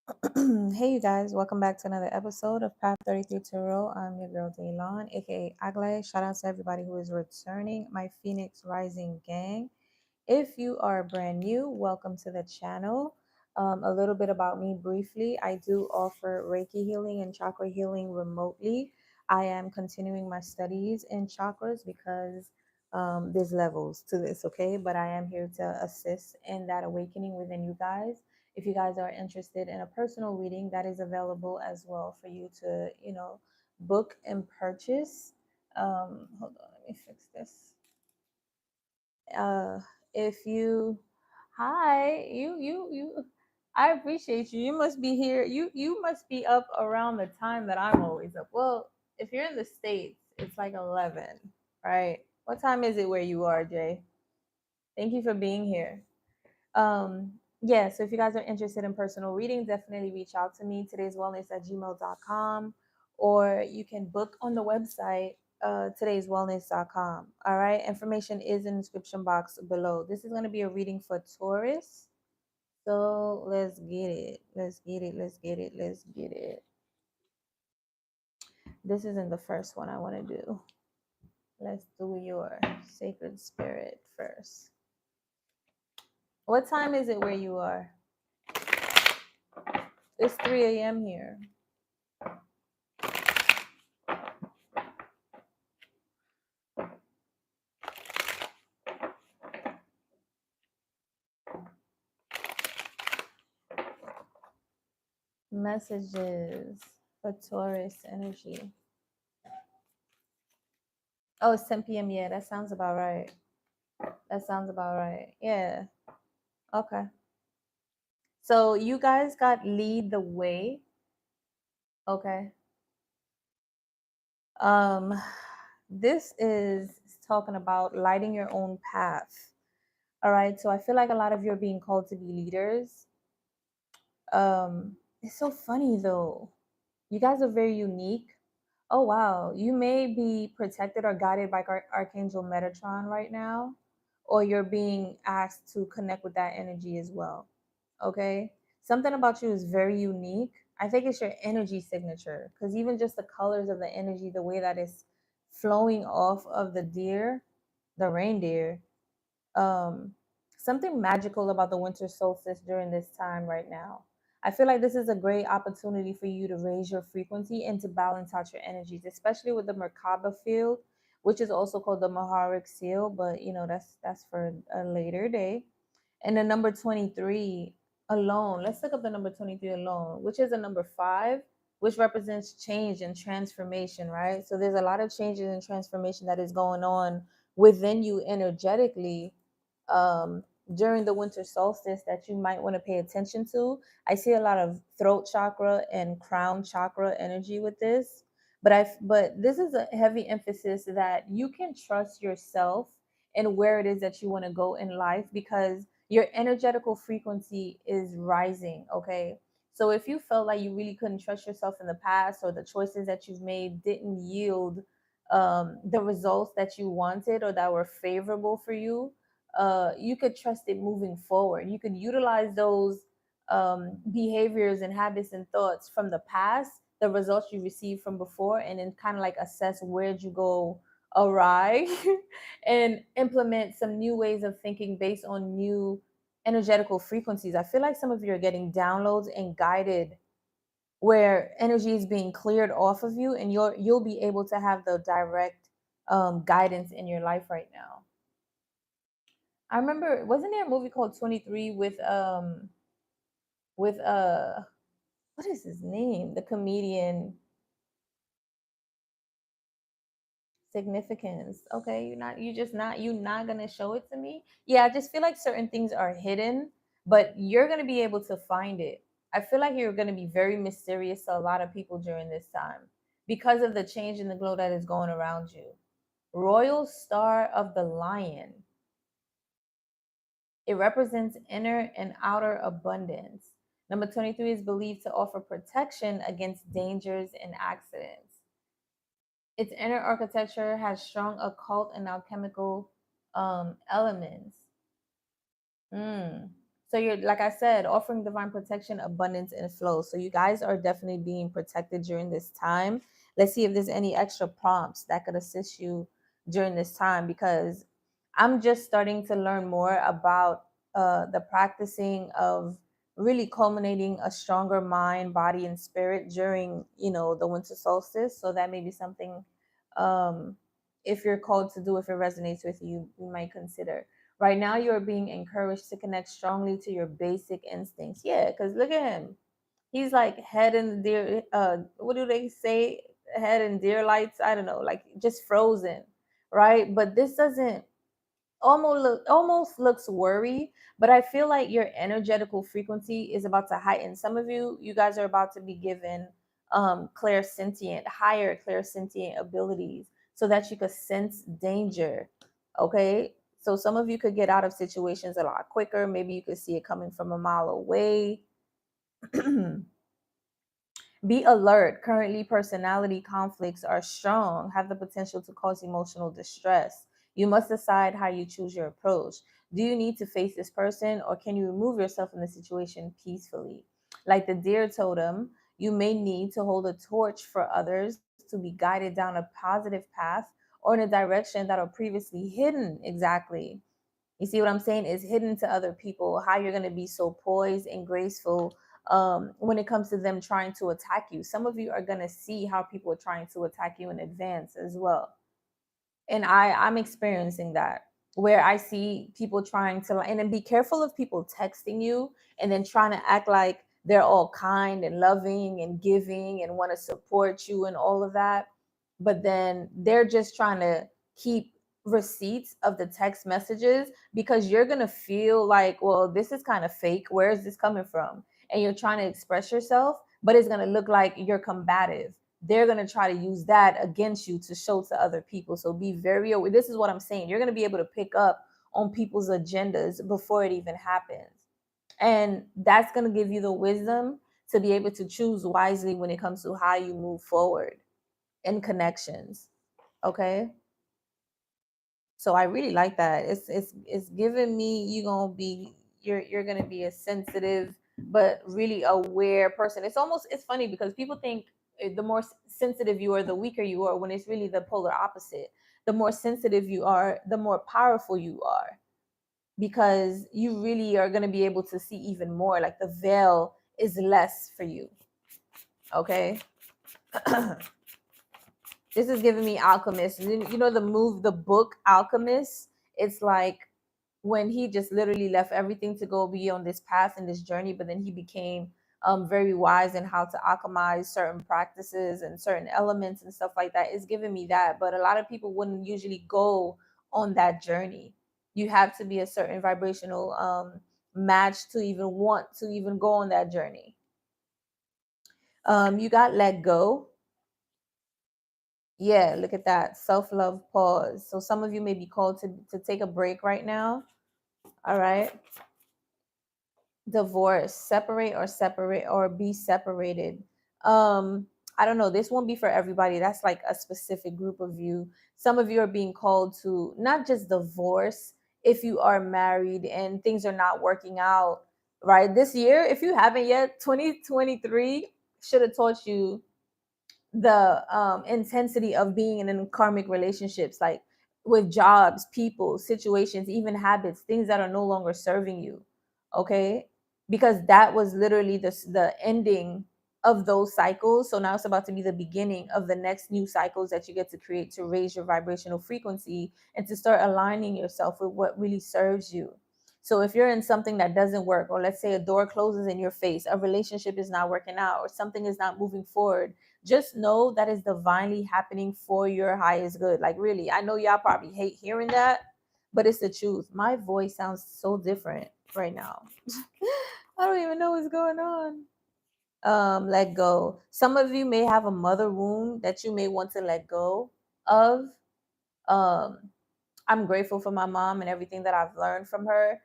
Hey, you guys, welcome back to another episode of Path 33 Tarot. I'm your girl, Daylon, aka Aglay. Shout out to everybody who is returning, my Phoenix Rising gang. If you are brand new, welcome to the channel. A little bit about me briefly. I do offer Reiki healing and chakra healing remotely. I am continuing my studies in chakras because there's levels to this, okay? But I am here to assist in that awakening within you guys. If you guys are interested in a personal reading, that is available as well for you to, book and purchase. Hold on, let me fix this. uh if you Hi, you I appreciate you. You must be here. You must be up around the time that I'm always up. Well, if you're in the States, it's like 11, right? What time is it where you are, Jay? Thank you for being here. Yeah, so if you guys are interested in personal reading, definitely reach out to me. Today's wellness at gmail.com, or you can book on the website, today'swellness.com. All right, information is in the description box below. This is going to be a reading for Taurus. So let's get it. Let's get it. Let's get it. Let's get it. This isn't the first one I want to do. Let's do your sacred spirit first. What time is it where you are? It's 3 a.m. here. Messages for Taurus energy. Oh, it's 10 p.m. Yeah, that sounds about right. That sounds about right. Yeah. Okay. So you guys got lead the way. Okay. Um, this is talking about lighting your own path. All right. So I feel like a lot of you are being called to be leaders. It's so funny though. You guys are very unique. Oh wow, you may be protected or guided by Archangel Metatron right now, or you're being asked to connect with that energy as well. Okay, something about you is very unique. I think it's your energy signature, because even just the colors of the energy, the way that it's flowing off of the deer, the reindeer, um, something magical about the winter solstice during this time right now. I feel like this is a great opportunity for you to raise your frequency and to balance out your energies, especially with the Merkaba field, which is also called the Maharic seal, but that's for a later day. And the number 23 alone, let's look up the number 23 alone, which is a number 5, which represents change and transformation, right? So there's a lot of changes and transformation that is going on within you energetically, um, during the winter solstice, that you might want to pay attention to. I see a lot of throat chakra and crown chakra energy with this, but this is a heavy emphasis that you can trust yourself and where it is that you want to go in life, because your energetical frequency is rising. Okay. So if you felt like you really couldn't trust yourself in the past, or the choices that you've made didn't yield the results that you wanted or that were favorable for you, you could trust it moving forward. You could utilize those behaviors and habits and thoughts from the past, the results you received from before, and then kind of like assess where'd you go awry and implement some new ways of thinking based on new energetical frequencies. I feel like some of you are getting downloads and guided where energy is being cleared off of you, and you'll be able to have the direct guidance in your life right now. I remember, wasn't there a movie called 23 with what is his name? The comedian Significance. Okay, you're not gonna show it to me. Yeah, I just feel like certain things are hidden, but you're gonna be able to find it. I feel like you're gonna be very mysterious to a lot of people during this time because of the change in the glow that is going around you. Royal Star of the Lion. It represents inner and outer abundance. Number 23 is believed to offer protection against dangers and accidents. Its inner architecture has strong occult and alchemical elements. Mm. So you're, like I said, offering divine protection, abundance, and flow. So you guys are definitely being protected during this time. Let's see if there's any extra prompts that could assist you during this time, because I'm just starting to learn more about the practicing of really culminating a stronger mind, body, and spirit during, the winter solstice. So that may be something, um, if you're called to do, if it resonates with you, you might consider. Right now, you are being encouraged to connect strongly to your basic instincts. Yeah, because look at him. He's like head in the deer. What do they say? Head in deer lights. I don't know. Like just frozen, right? But this doesn't almost looks worry, but I feel like your energetical frequency is about to heighten. Some of you guys are about to be given clairsentient, higher clairsentient abilities so that you could sense danger. Okay, so some of you could get out of situations a lot quicker. Maybe you could see it coming from a mile away. Be alert. Currently, personality conflicts are strong, have the potential to cause emotional distress. You must decide how you choose your approach. Do you need to face this person, or can you remove yourself from the situation peacefully? Like the deer totem, you may need to hold a torch for others to be guided down a positive path or in a direction that are previously hidden. Exactly. You see what I'm saying? Is hidden to other people, how you're going to be so poised and graceful when it comes to them trying to attack you. Some of you are going to see how people are trying to attack you in advance as well. And I'm experiencing that, where I see people trying to, and then be careful of people texting you and then trying to act like they're all kind and loving and giving and want to support you and all of that, but then they're just trying to keep receipts of the text messages, because you're going to feel like, well, this is kind of fake, where is this coming from? And you're trying to express yourself, but it's going to look like you're combative. They're going to try to use that against you to show to other people. So be very aware. This is what I'm saying. You're going to be able to pick up on people's agendas before it even happens. And that's going to give you the wisdom to be able to choose wisely when it comes to how you move forward in connections. Okay? So I really like that. It's giving me, you're gonna be a sensitive but really aware person. It's funny because people think the more sensitive you are, the weaker you are, when it's really the polar opposite. The more sensitive you are, the more powerful you are, because you really are gonna be able to see even more. Like the veil is less for you. Okay. This is giving me Alchemist. The book Alchemist. It's like when he just literally left everything to go be on this path and this journey, but then he became very wise in how to alchemize certain practices and certain elements and stuff like that. It's giving me that, but a lot of people wouldn't usually go on that journey. You have to be a certain vibrational match to even want to even go on that journey. You got let go. Yeah, look at that. Self-love pause. So some of you may be called to take a break right now. All right. Divorce, separate or be separated. I don't know, this won't be for everybody. That's like a specific group of you. Some of you are being called to not just divorce if you are married and things are not working out right this year. If you haven't yet, 2023 should have taught you the intensity of being in karmic relationships, like with jobs, people, situations, even habits, things that are no longer serving you. Okay, because that was literally the ending of those cycles. So now it's about to be the beginning of the next new cycles that you get to create to raise your vibrational frequency and to start aligning yourself with what really serves you. So if you're in something that doesn't work, or let's say a door closes in your face, a relationship is not working out, or something is not moving forward, just know that is divinely happening for your highest good. Like, really, I know y'all probably hate hearing that, but it's the truth. My voice sounds so different right now. I don't even know what's going on. Let go. Some of you may have a mother wound that you may want to let go of. um I'm grateful for my mom and everything that I've learned from her.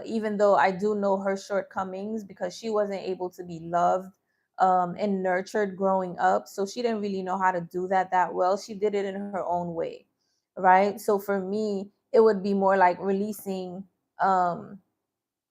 Even though I do know her shortcomings, because she wasn't able to be loved and nurtured growing up. So she didn't really know how to do that well. She did it in her own way. Right. So for me, it would be more like releasing um,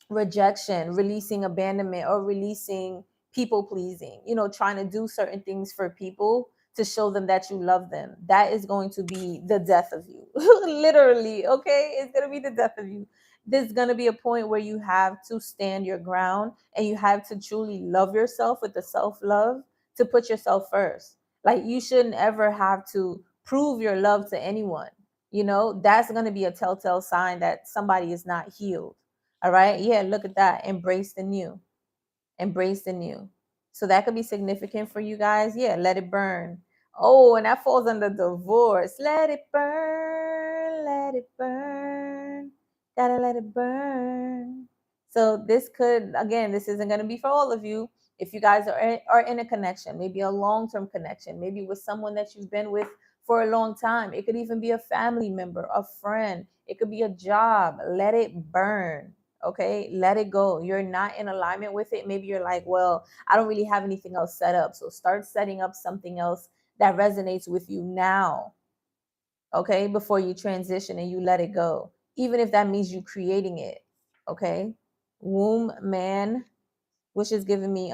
rejection, releasing abandonment, or releasing people pleasing, trying to do certain things for people to show them that you love them. That is going to be the death of you. Literally, okay? It's going to be the death of you. There's going to be a point where you have to stand your ground and you have to truly love yourself with the self love to put yourself first. Like, you shouldn't ever have to prove your love to anyone. That's going to be a telltale sign that somebody is not healed. All right. Yeah. Look at that. Embrace the new. Embrace the new. So that could be significant for you guys. Yeah. Let it burn. Oh, and that falls under divorce. Let it burn. Let it burn. Gotta let it burn. So this could, again, this isn't going to be for all of you. If you guys are in a connection, maybe a long-term connection, maybe with someone that you've been with for a long time. It could even be a family member, a friend. It could be a job. Let it burn. Okay, let it go. You're not in alignment with it. Maybe you're like, well, I don't really have anything else set up. So start setting up something else that resonates with you now. Okay, before you transition and you let it go, even if that means you creating it. Okay, womb man, which is giving me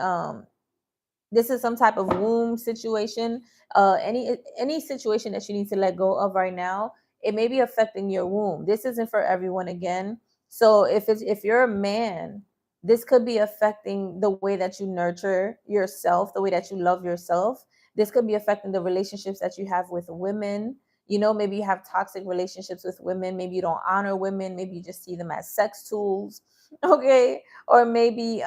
this is some type of womb situation. Any situation that you need to let go of right now, it may be affecting your womb. This isn't for everyone, again. So if you're a man, this could be affecting the way that you nurture yourself, the way that you love yourself. This could be affecting the relationships that you have with women. Maybe you have toxic relationships with women. Maybe you don't honor women. Maybe you just see them as sex tools. Okay. Or maybe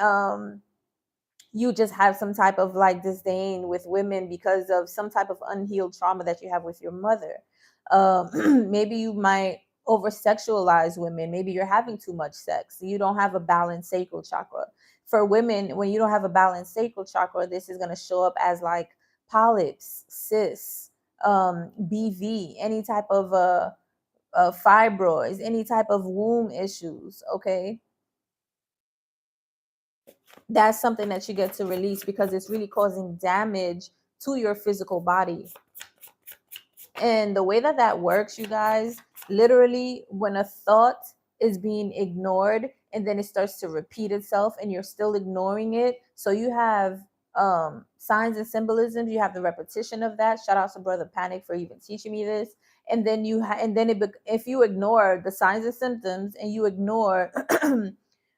you just have some type of like disdain with women because of some type of unhealed trauma that you have with your mother. Maybe you might over sexualize women. Maybe you're having too much sex. You don't have a balanced sacral chakra. For women, when you don't have a balanced sacral chakra, this is going to show up as like polyps, cysts, BV, any type of fibroids, any type of womb issues. Okay, that's something that you get to release because it's really causing damage to your physical body. And the way that that works, you guys, literally, when a thought is being ignored and then it starts to repeat itself and you're still ignoring it, so you have signs and symbolisms, you have the repetition of that. Shout out to Brother Panic for even teaching me this. And then if you ignore the signs and symptoms and you ignore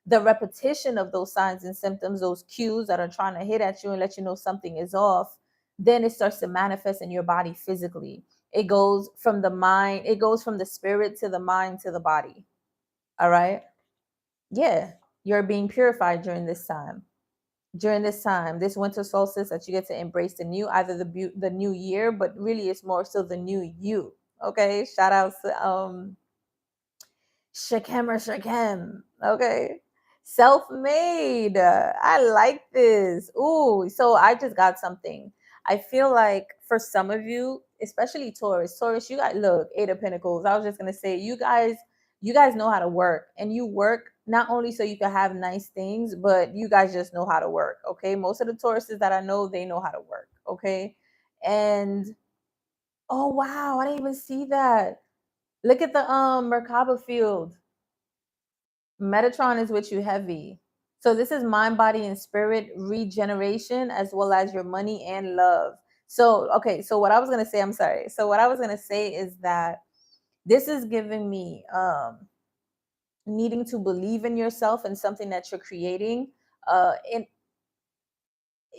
the repetition of those signs and symptoms, those cues that are trying to hit at you and let you know something is off, then it starts to manifest in your body physically. It goes from the mind, it goes from the spirit to the mind to the body. All right. Yeah. You're being purified during this time. During this time, this winter solstice, that you get to embrace the new, either the new year, but really it's more so the new you. Okay. Shout out to Shakem or Shakem. Okay. Self-made. I like this. Ooh, so I just got something. I feel like for some of you, especially Taurus, you guys, look, Eight of Pentacles. I was just gonna say, you guys know how to work, and you work not only so you can have nice things, but you guys just know how to work. Okay. Most of the Tauruses that I know, they know how to work. Okay. And oh wow, I didn't even see that. Look at the Merkaba field. Metatron is with you heavy. So this is mind, body, and spirit regeneration, as well as your money and love. So, okay. So what I was going to say, I'm sorry. So what I was going to say is that this is giving me needing to believe in yourself and something that you're creating, in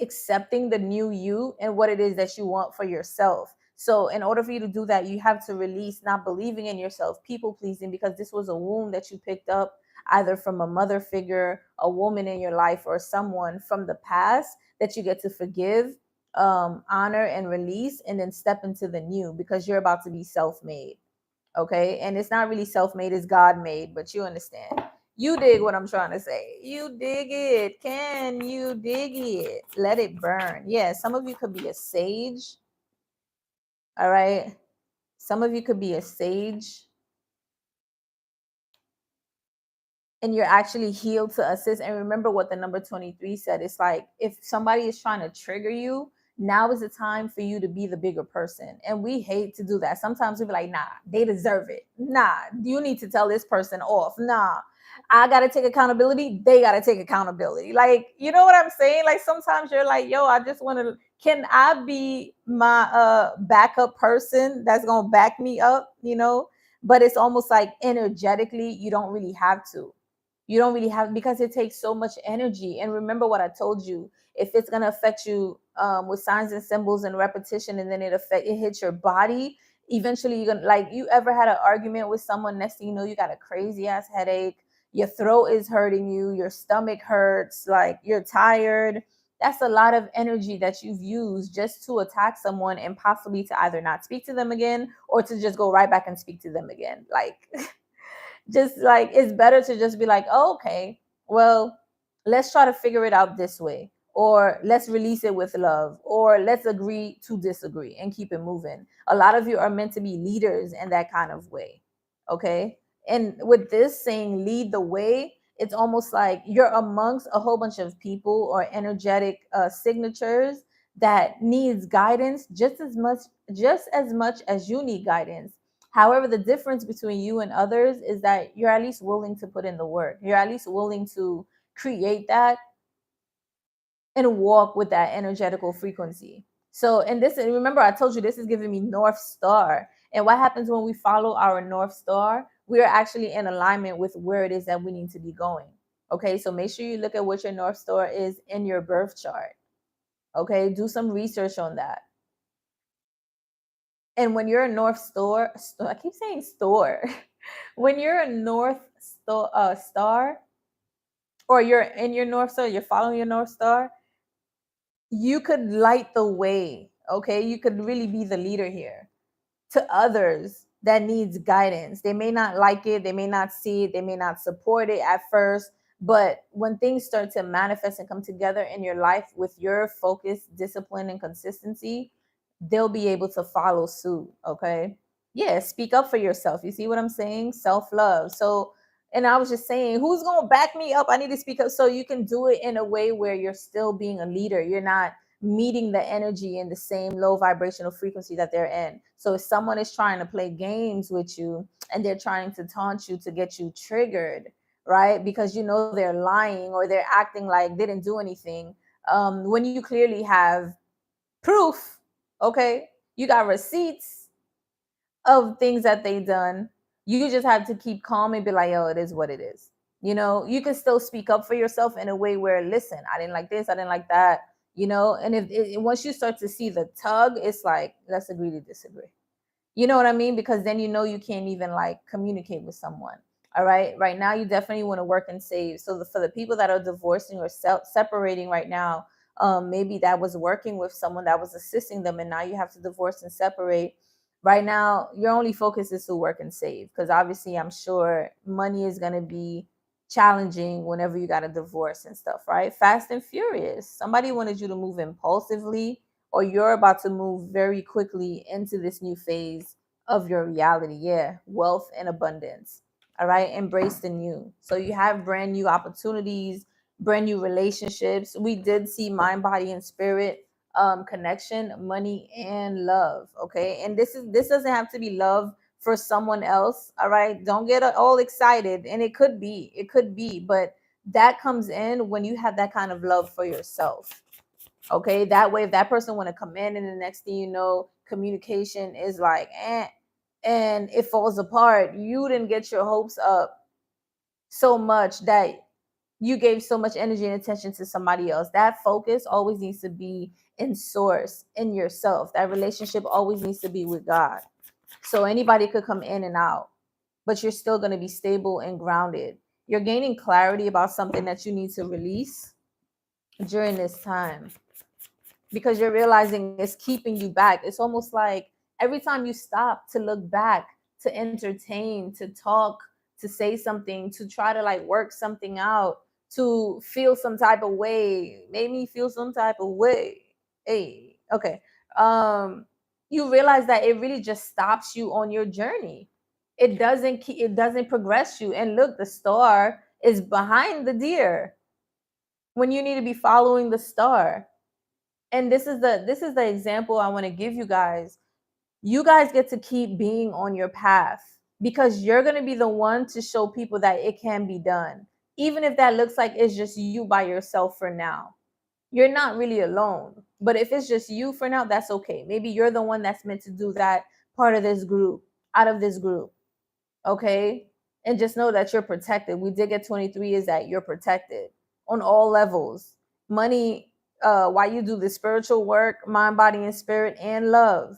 accepting the new you and what it is that you want for yourself. So in order for you to do that, you have to release not believing in yourself, people pleasing, because this was a wound that you picked up either from a mother figure, a woman in your life, or someone from the past that you get to forgive, honor, and release, and then step into the new, because you're about to be self-made. Okay. And it's not really self-made, it's God made, but you understand. You dig what I'm trying to say. You dig it. Can you dig it? Let it burn. Yeah, some of you could be a sage. All right. Some of you could be a sage, and you're actually healed to assist. And remember what the number 23 said. It's like if somebody is trying to trigger you, now is the time for you to be the bigger person. And we hate to do that. Sometimes we be like, nah, they deserve it. Nah, you need to tell this person off. Nah, I got to take accountability. They got to take accountability. Like, you know what I'm saying? Like sometimes you're like, yo, I just want to, can I be my backup person that's going to back me up, you know? But it's almost like energetically, you don't really have to. You don't really have, because it takes so much energy. And remember what I told you, if it's going to affect you with signs and symbols and repetition, and then it hits your body, eventually you're gonna, like, you ever had an argument with someone, next thing you know, you got a crazy ass headache, your throat is hurting you, your stomach hurts, like you're tired. That's a lot of energy that you've used just to attack someone, and possibly to either not speak to them again, or to just go right back and speak to them again. Like just like, it's better to just be like, oh, okay, well, let's try to figure it out this way, or let's release it with love, or let's agree to disagree and keep it moving. A lot of you are meant to be leaders in that kind of way. Okay, and with this saying lead the way, it's almost like you're amongst a whole bunch of people or energetic signatures that needs guidance just as much as you need guidance. However, the difference between you and others is that you're at least willing to put in the work. You're at least willing to create that and walk with that energetical frequency. So, and this, and remember, I told you this is giving me North Star. And what happens when we follow our North Star? We are actually in alignment with where it is that we need to be going. Okay, so make sure you look at what your North Star is in your birth chart. Okay, do some research on that. And when you're a North Star, I keep saying store. When you're a Star, or you're in your North Star, you're following your North Star, you could light the way. Okay, you could really be the leader here to others that needs guidance. They may not like it, they may not see it, they may not support it at first, but when things start to manifest and come together in your life with your focus, discipline, and consistency, they'll be able to follow suit. Okay, yeah, speak up for yourself. You see what I'm saying? Self-love. So, and I was just saying, who's going to back me up? I need to speak up, so you can do it in a way where you're still being a leader. You're not meeting the energy in the same low vibrational frequency that they're in. So if someone is trying to play games with you and they're trying to taunt you to get you triggered, right? Because you know they're lying, or they're acting like they didn't do anything, when you clearly have proof, okay? You got receipts of things that they done. You just have to keep calm and be like, yo, it is what it is. You know, you can still speak up for yourself in a way where, listen, I didn't like this, I didn't like that, you know. And if once you start to see the tug, it's like, let's agree to disagree. You know what I mean? Because then you know you can't even like communicate with someone. All right. Right now, you definitely want to work and save. So for the people that are divorcing or separating right now, maybe that was working with someone that was assisting them, and now you have to divorce and separate. Right now, your only focus is to work and save, because obviously, I'm sure money is going to be challenging whenever you got a divorce and stuff, right? Fast and furious. Somebody wanted you to move impulsively, or you're about to move very quickly into this new phase of your reality. Yeah, wealth and abundance. All right, embrace the new. So you have brand new opportunities, brand new relationships. We did see mind, body, and spirit connection, money, and love. Okay, and this doesn't have to be love for someone else. All right, don't get all excited. And it could be, but that comes in when you have that kind of love for yourself. Okay, that way, if that person want to come in, and the next thing you know, communication is like and it falls apart, you didn't get your hopes up so much that you gave so much energy and attention to somebody else. That focus always needs to be in source, in yourself. That relationship always needs to be with God. So anybody could come in and out, but you're still going to be stable and grounded. You're gaining clarity about something that you need to release during this time, because you're realizing it's keeping you back. It's almost like every time you stop to look back, to entertain, to talk, to say something, to try to like work something out, to feel some type of way, made me feel some type of way. Hey, okay. You realize that it really just stops you on your journey. It doesn't progress you. And look, the star is behind the deer when you need to be following the star. And this is the example I want to give you guys. You guys get to keep being on your path because you're going to be the one to show people that it can be done. Even if that looks like it's just you by yourself for now. You're not really alone. But if it's just you for now, that's okay. Maybe you're the one that's meant to do that part of this group, out of this group. Okay? And just know that you're protected. We did get 23 is that you're protected on all levels. Money, while you do the spiritual work, mind, body, and spirit, and love.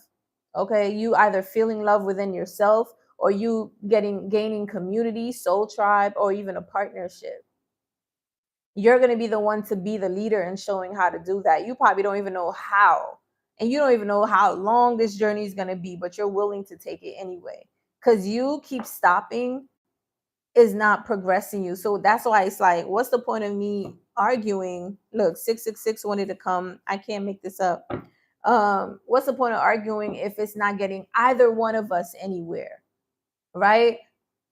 Okay, you either feeling love within yourself or you gaining community, soul tribe, or even a partnership. You're going to be the one to be the leader and showing how to do that. You probably don't even know how, and you don't even know how long this journey is going to be, but you're willing to take it anyway because you keep stopping is not progressing you. So that's why it's like, what's the point of me arguing? Look, 666 wanted to come. I can't make this up. What's the point of arguing if it's not getting either one of us anywhere? Right?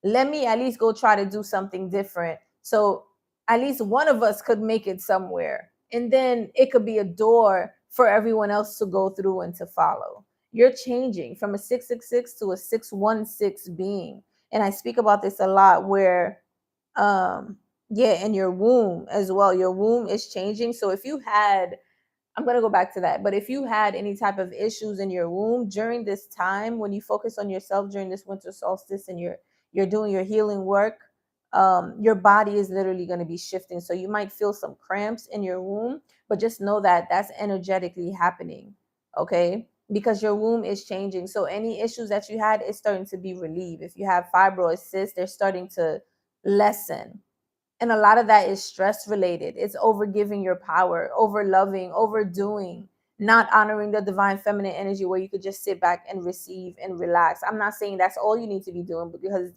Let me at least go try to do something different. So at least one of us could make it somewhere. And then it could be a door for everyone else to go through and to follow. You're changing from a 666 to a 616 being. And I speak about this a lot where yeah, in your womb as well. Your womb is changing. So if you had, I'm going to go back to that. But if you had any type of issues in your womb during this time, when you focus on yourself during this winter solstice and you're doing your healing work, your body is literally going to be shifting. So you might feel some cramps in your womb, but just know that that's energetically happening. Okay. Because your womb is changing. So any issues that you had is starting to be relieved. If you have fibroid cysts, they're starting to lessen. And a lot of that is stress related. It's over giving your power, over loving, overdoing, not honoring the divine feminine energy where you could just sit back and receive and relax. I'm not saying that's all you need to be doing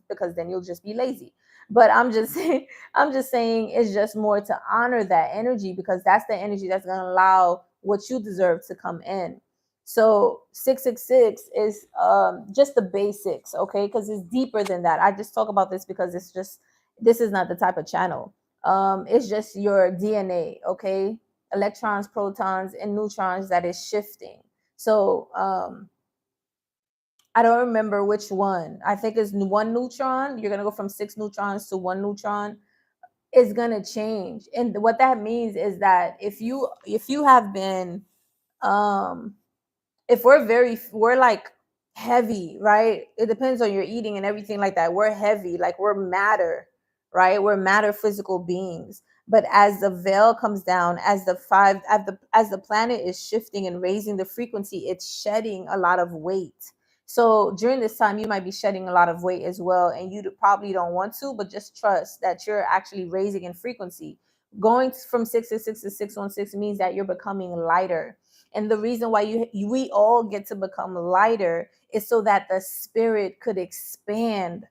because then you'll just be lazy. But I'm just saying, it's just more to honor that energy because that's the energy that's going to allow what you deserve to come in. So 666 is just the basics, okay? Because it's deeper than that. I just talk about this because this is not the type of channel. It's just your DNA, okay? Electrons, protons, and neutrons that is shifting. So I don't remember which one. I think it's one neutron. You're gonna go from 6 neutrons to 1 neutron. It's gonna change, and what that means is that if you have been if we're like heavy, right? It depends on your eating and everything like that. We're heavy, like we're matter, right? We're matter physical beings. But as the veil comes down, as the planet is shifting and raising the frequency, it's shedding a lot of weight. So during this time, you might be shedding a lot of weight as well, and you probably don't want to, but just trust that you're actually raising in frequency. Going from 666 to 616 means that you're becoming lighter, and the reason why we all get to become lighter is so that the spirit could expand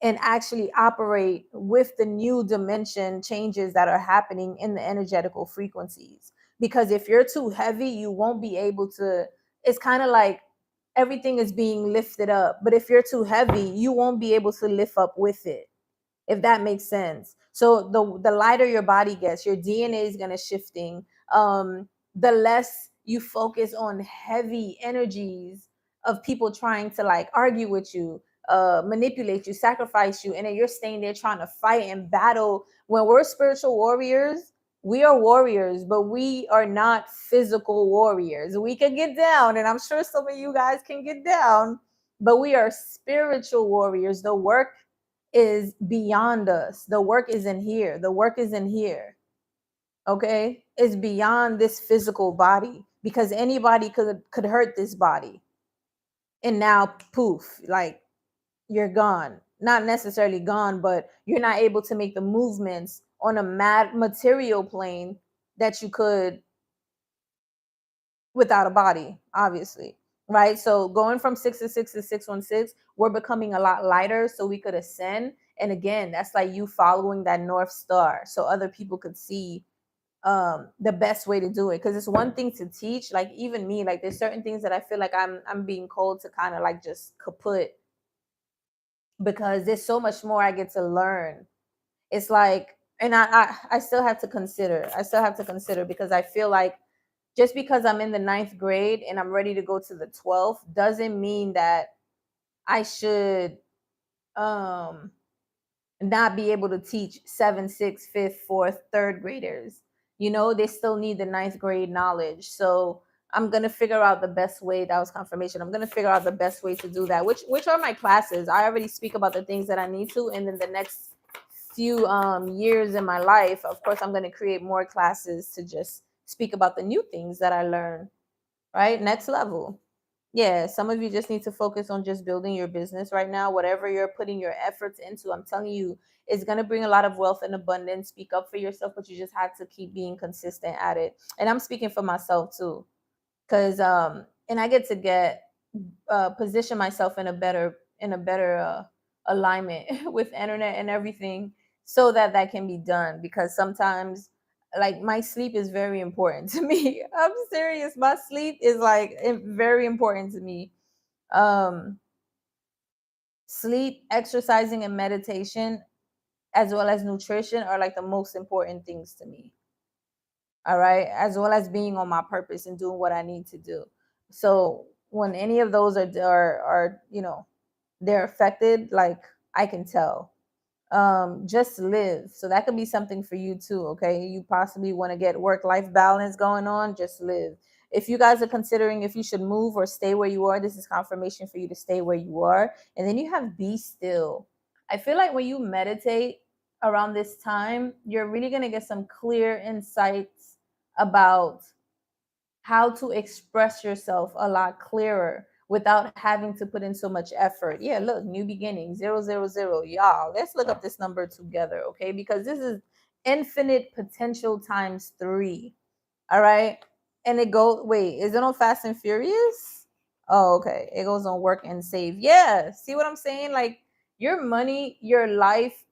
and actually operate with the new dimension changes that are happening in the energetical frequencies. Because if you're too heavy, you won't be able to, it's kind of like everything is being lifted up. But if you're too heavy, you won't be able to lift up with it, if that makes sense. So the lighter your body gets, your DNA is going to shifting. The less you focus on heavy energies of people trying to like argue with you, manipulate you, sacrifice you, and then you're staying there trying to fight and battle. When we're spiritual warriors, we are warriors, but we are not physical warriors. We can get down, and I'm sure some of you guys can get down, but we are spiritual warriors. The work is beyond us. The work is in here. The work is in here. Okay? It's beyond this physical body because anybody could hurt this body. And now poof, like you're gone. Not necessarily gone, but you're not able to make the movements on a material plane that you could without a body, obviously. Right? So going from 666 to 616, we're becoming a lot lighter so we could ascend. And again, that's like you following that North Star so other people could see the best way to do it. Because it's one thing to teach, like even me, like there's certain things that I feel like I'm being called to kind of like just kaput because there's so much more I get to learn. It's like, and I still have to consider. I still have to consider because I feel like just because I'm in the ninth grade and I'm ready to go to the 12th doesn't mean that I should um not be able to teach 7, 6, 5th, 4th, third graders. You know, they still need the ninth grade knowledge. So I'm gonna figure out the best way. That was confirmation. I'm gonna figure out the best way to do that. Which are my classes? I already speak about the things that I need to, and then the next few years in my life, of course, I'm gonna create more classes to just speak about the new things that I learn. Right, next level. Yeah, some of you just need to focus on just building your business right now. Whatever you're putting your efforts into, I'm telling you, it's going to bring a lot of wealth and abundance. Speak up for yourself, but you just have to keep being consistent at it. And I'm speaking for myself too, because and I get to position myself in a better alignment with internet and everything, so that that can be done. Because sometimes, like, my sleep is very important to me. I'm serious, my sleep is like very important to me. um Sleep, exercising, and meditation, as well as nutrition, are like the most important things to me. All right, as well as being on my purpose and doing what I need to do. So when any of those are they're affected, like, I can tell. Just live. So that could be something for you too. Okay, you possibly want to get work life balance going on. Just live. If you guys are considering if you should move or stay where you are, this is confirmation for you to stay where you are. And then you have be still. I feel like when you meditate around this time, you're really going to get some clear insights about how to express yourself a lot clearer without having to put in so much effort. Yeah, look, new beginning, 000. Y'all, let's look up this number together, okay? Because this is infinite potential times 3. All right. And it goes, wait, is it on Fast and Furious? Oh, okay. It goes on Work and Save. Yeah. See what I'm saying? Like, your money, your life,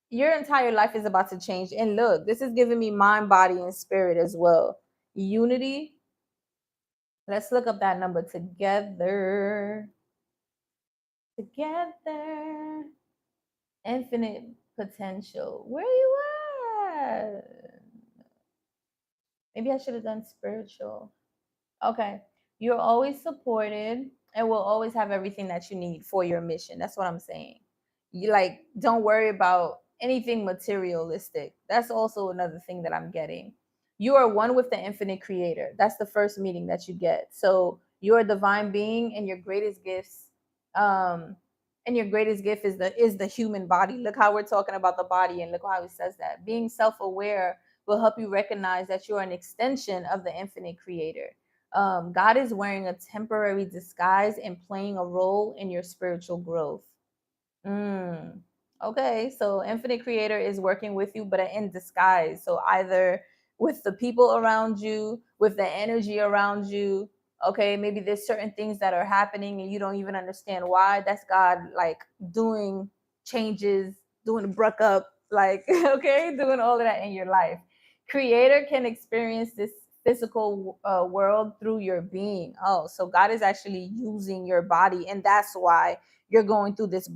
your entire life is about to change. And look, this is giving me mind, body, and spirit as well. Unity. Let's look up that number together. Together. Infinite potential. Where you at? Maybe I should have done spiritual. Okay. You're always supported and will always have everything that you need for your mission. That's what I'm saying. You, like, don't worry about anything materialistic. That's also another thing that I'm getting. You are one with the infinite creator. That's the first meaning that you get. So you're a divine being, and your greatest gifts um your greatest gift is the human body. Look how we're talking about the body, and look how he says that. Being self-aware will help you recognize that you're an extension of the infinite creator. God is wearing a temporary disguise and playing a role in your spiritual growth. Mm. Okay, so Infinite Creator is working with you, but in disguise. So either with the people around you, with the energy around you. Okay, maybe there's certain things that are happening and you don't even understand why. That's God, like, doing changes, doing a bruck up, like, okay, doing all of that in your life. Creator can experience this physical world through your being. Oh, so God is actually using your body, and that's why you're going through this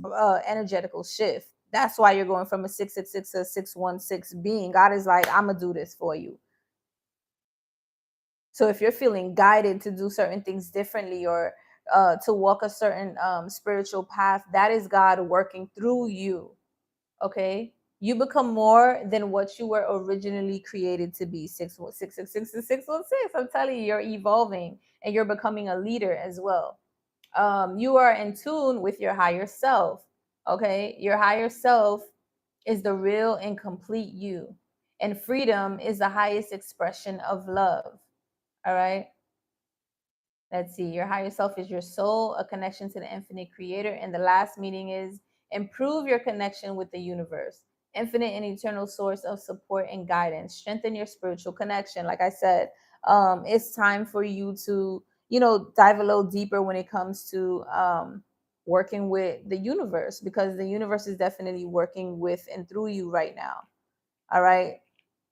energetical shift. That's why you're going from a 666 to a 616 being. God is like, I'm gonna do this for you. So if you're feeling guided to do certain things differently, or to walk a certain spiritual path, that is God working through you. Okay, you become more than what you were originally created to be. 616 to 616. I'm telling you, you're evolving and you're becoming a leader as well. You are in tune with your higher self. Okay, your higher self is the real and complete you, and freedom is the highest expression of love. All right. Let's see. Your higher self is your soul, a connection to the infinite creator. And the last meaning is improve your connection with the universe, infinite and eternal source of support and guidance. Strengthen your spiritual connection. Like I said, it's time for you to, dive a little deeper when it comes to working with the universe, because the universe is definitely working with and through you right now. All right.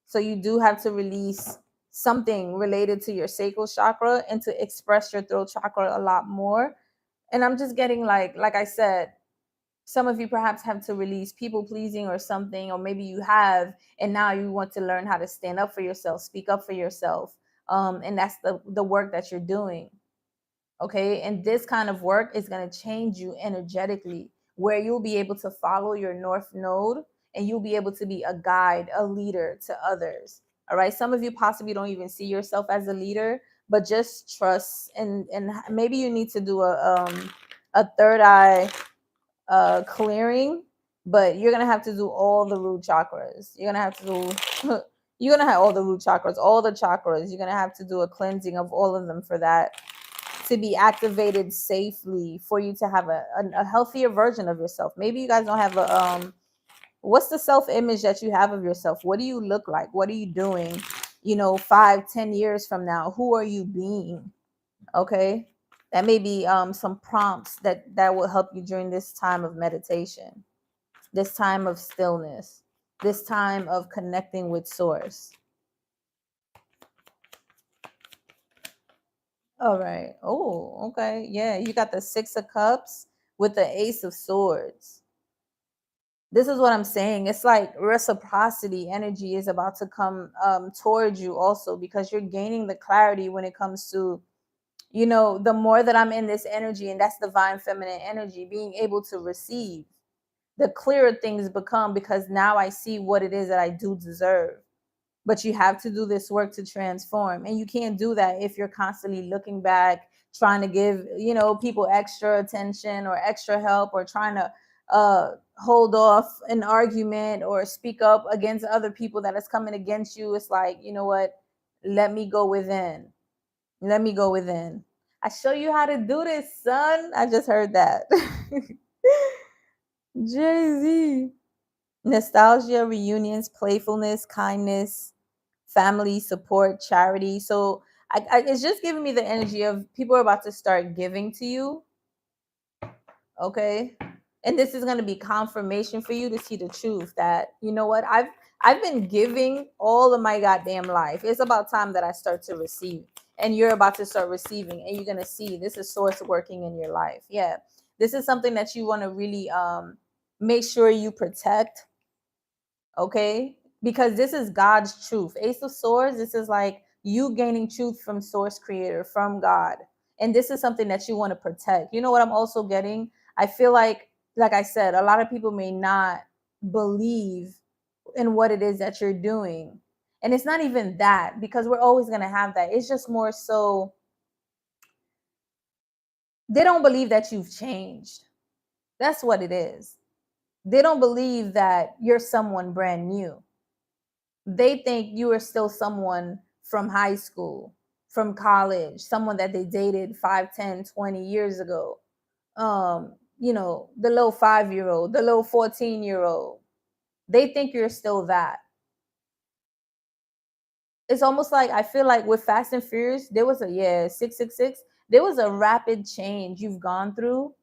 So you do have to release something related to your sacral chakra and to express your throat chakra a lot more. And I'm just getting, like I said, some of you perhaps have to release people pleasing or something, or maybe you have, and now you want to learn how to stand up for yourself, speak up for yourself. And that's the work that you're doing. Okay, and this kind of work is going to change you energetically, where you'll be able to follow your north node, and you'll be able to be a guide, a leader to others. All right, some of you possibly don't even see yourself as a leader, but just trust, and maybe you need to do a third eye clearing, but you're gonna have to do all the root chakras. You're gonna have to do you're gonna have all the root chakras, all the chakras. You're gonna have to do a cleansing of all of them for that to be activated safely, for you to have a healthier version of yourself. Maybe you guys don't have a what's the self-image that you have of yourself? What do you look like? What are you doing, 5-10 years from now? Who are you being? Okay, that may be some prompts that will help you during this time of meditation, this time of stillness, this time of connecting with source. All right. Oh, okay. Yeah, you got the Six of Cups with the Ace of Swords. This is what I'm saying. It's like reciprocity energy is about to come towards you also, because you're gaining the clarity when it comes to, the more that I'm in this energy, and that's divine feminine energy, being able to receive, the clearer things become, because now I see what it is that I do deserve. But you have to do this work to transform, and you can't do that if you're constantly looking back, trying to give people extra attention or extra help, or trying to hold off an argument or speak up against other people that is coming against you. It's like, you know what, let me go within. Let me go within. I show you how to do this, son. I just heard that. Jay-Z. Nostalgia, reunions, playfulness, kindness, family, support, charity. So it's just giving me the energy of people are about to start giving to you. Okay. And this is going to be confirmation for you to see the truth that, you know what, I've been giving all of my goddamn life. It's about time that I start to receive. And you're about to start receiving, and you're going to see this is source working in your life. Yeah. This is something that you want to really make sure you protect. Okay, because this is God's truth. Ace of Swords, this is like you gaining truth from source creator, from God. And this is something that you want to protect. You know what I'm also getting? I feel like I said, a lot of people may not believe in what it is that you're doing. And it's not even that, because we're always going to have that. It's just more so they don't believe that you've changed. That's what it is. They don't believe that you're someone brand new. They think you are still someone from high school, from college, someone that they dated 5, 10, 20 years ago. The little 5-year-old, the little 14-year-old. They think you're still that. It's almost like, I feel like with Fast and Furious, there was 666, there was a rapid change you've gone through,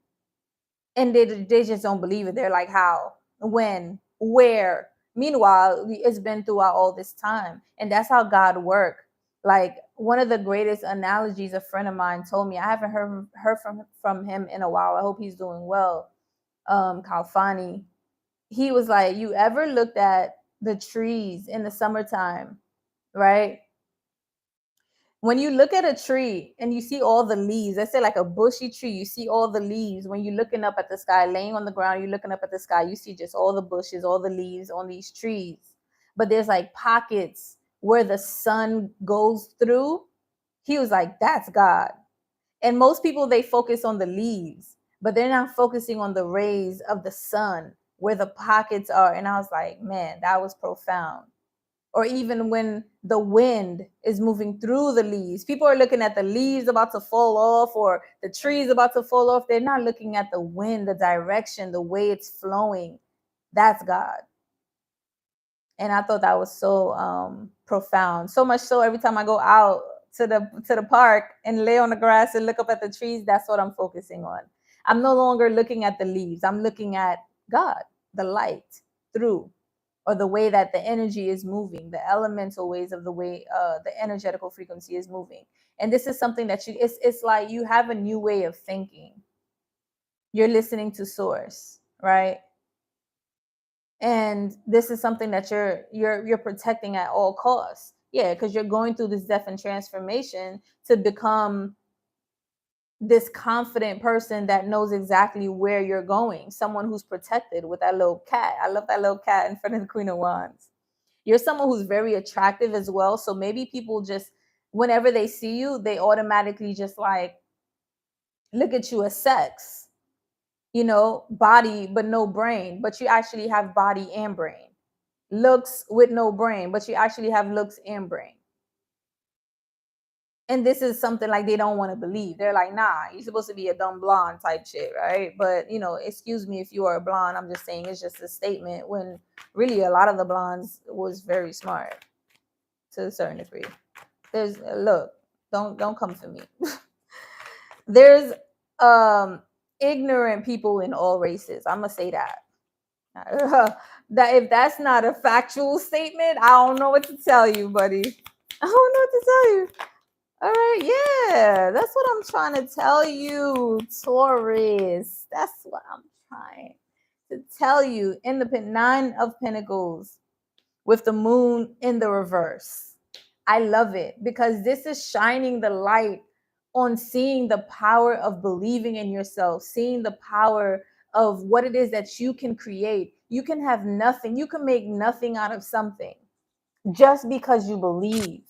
and they just don't believe it. They're like, how, when, where? Meanwhile, it's been throughout all this time, and that's how God works. Like, one of the greatest analogies a friend of mine told me, I haven't heard from him in a while, I hope he's doing well, Kalfani. He was like, you ever looked at the trees in the summertime, right? When you look at a tree and you see all the leaves, let's say like a bushy tree, you see all the leaves. When you're looking up at the sky, laying on the ground, you're looking up at the sky, you see just all the bushes, all the leaves on these trees. But there's like pockets where the sun goes through. He was like, that's God. And most people, they focus on the leaves, but they're not focusing on the rays of the sun where the pockets are. And I was like, man, that was profound. Or even when the wind is moving through the leaves, people are looking at the leaves about to fall off or the trees about to fall off. They're not looking at the wind, the direction, the way it's flowing. That's God. And I thought that was so profound. So much so, every time I go out to the park and lay on the grass and look up at the trees, that's what I'm focusing on. I'm no longer looking at the leaves. I'm looking at God, the light through, or the way that the energy is moving, the elemental ways of the way the energetical frequency is moving. And this is something that it's like you have a new way of thinking. You're listening to source, right? And this is something that you're protecting at all costs. Yeah, because you're going through this death and transformation to become this confident person that knows exactly where you're going. Someone who's protected with that little cat. I love that little cat in front of the Queen of Wands. You're someone who's very attractive as well. So maybe people just, whenever they see you, they automatically just like look at you as sex, you know, body, but no brain, but you actually have body and brain. Looks with no brain, but you actually have looks and brain. And this is something like they don't want to believe. They're like, nah, you're supposed to be a dumb blonde type shit, right? But you know, excuse me if you are a blonde. I'm just saying it's just a statement when really a lot of the blondes was very smart to a certain degree. There's look, don't come for me. There's ignorant people in all races. I'm gonna say that. That if that's not a factual statement, I don't know what to tell you, buddy. I don't know what to tell you. All right, yeah, that's what I'm trying to tell you, Taurus. That's what I'm trying to tell you. In the Nine of Pentacles with the moon in the reverse. I love it because this is shining the light on seeing the power of believing in yourself, seeing the power of what it is that you can create. You can have nothing, you can make nothing out of something just because you believe.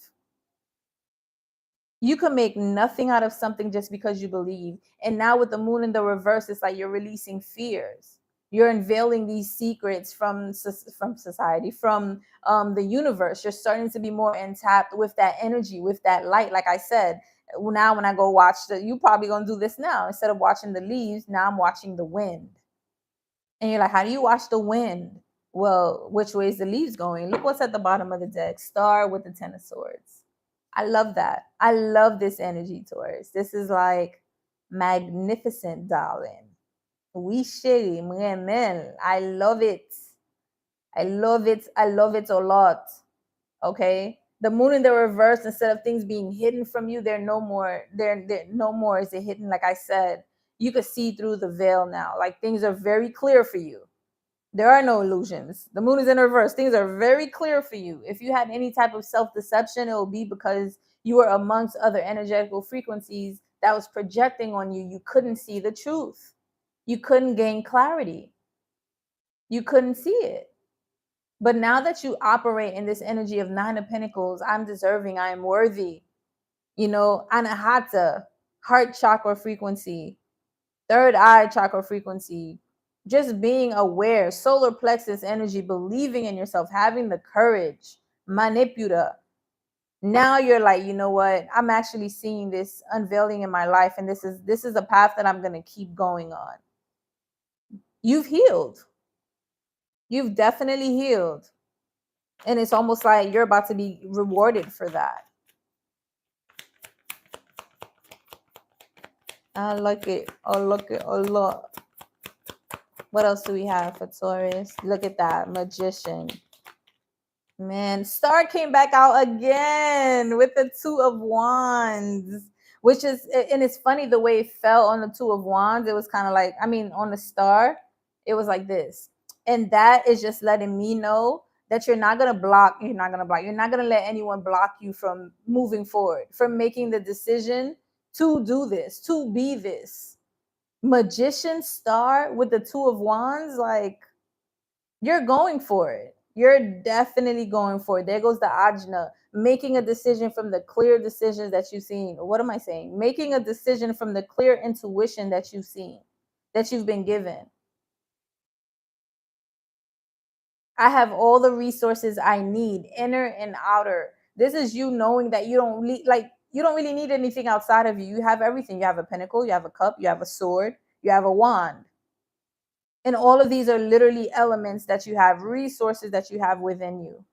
You can make nothing out of something just because you believe. And now with the moon in the reverse, it's like you're releasing fears. You're unveiling these secrets from society, from the universe. You're starting to be more intact with that energy, with that light. Like I said, now when I go watch you probably gonna do this now. Instead of watching the leaves, now I'm watching the wind. And you're like, how do you watch the wind? Well, which way is the leaves going? Look what's at the bottom of the deck. Star with the Ten of Swords. I love that. I love this energy, Taurus. This is like magnificent, darling. We shitty, man. I love it. I love it. I love it a lot. Okay. The moon in the reverse, instead of things being hidden from you, they're no more. They're no more is it hidden. Like I said, you could see through the veil now. Like things are very clear for you. There are no illusions. The moon is in reverse. Things are very clear for you. If you had any type of self-deception, it will be because you were amongst other energetical frequencies that was projecting on you. You couldn't see the truth. You couldn't gain clarity. You couldn't see it. But now that you operate in this energy of Nine of Pentacles, I'm deserving, I am worthy. You know, Anahata, heart chakra frequency, third eye chakra frequency, just being aware, solar plexus energy, believing in yourself, having the courage, manipula. Now you're like, you know what? I'm actually seeing this unveiling in my life, and this is a path that I'm going to keep going on. You've healed. You've definitely healed. And it's almost like you're about to be rewarded for that. I like it. Oh, look it. Oh, look. What else do we have for Taurus? Look at that. Magician. Man, Star came back out again with the Two of Wands, which is, and it's funny the way it fell on the Two of Wands. It was kind of like, I mean, on the Star, it was like this. And that is just letting me know that you're not going to block. You're not going to block. You're not going to let anyone block you from moving forward, from making the decision to do this, to be this. Magician Star with the Two of Wands, like, you're going for it. You're definitely going for it. There goes the ajna, making a decision from the clear decisions that you've seen. What am I saying? Making a decision from the clear intuition that you've seen, that you've been given. I have all the resources I need, inner and outer. This is you knowing that you don't you don't really need anything outside of you. You have everything. You have a pentacle, you have a cup, you have a sword, you have a wand. And all of these are literally elements that you have, resources that you have within you.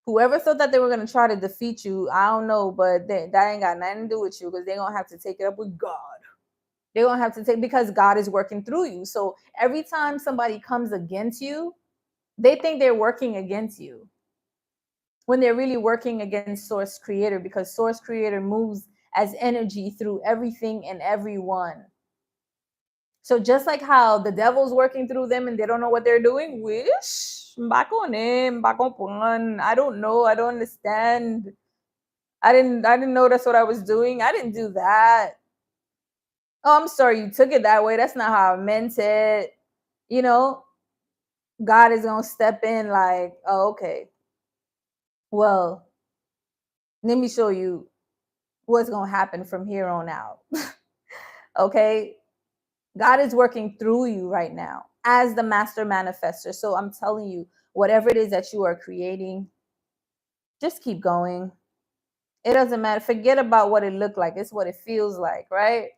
Whoever thought that they were going to try to defeat you, I don't know, but that ain't got nothing to do with you, because they're going to have to take it up with God. They're going to have to take, because God is working through you. So every time somebody comes against you, they think they're working against you when they're really working against Source Creator, because Source Creator moves as energy through everything and everyone. So just like how the devil's working through them and they don't know what they're doing, wish, Back on him, back on Pungan. I don't know. I don't understand. I didn't know that's what I was doing. I didn't do that. Oh, I'm sorry you took it that way. That's not how I meant it. You know, God is gonna step in like, oh, okay. Well, let me show you what's gonna happen from here on out. Okay. God is working through you right now as the master manifester. So I'm telling you, whatever it is that you are creating, just keep going. It doesn't matter. Forget about what it looked like. It's what it feels like, right?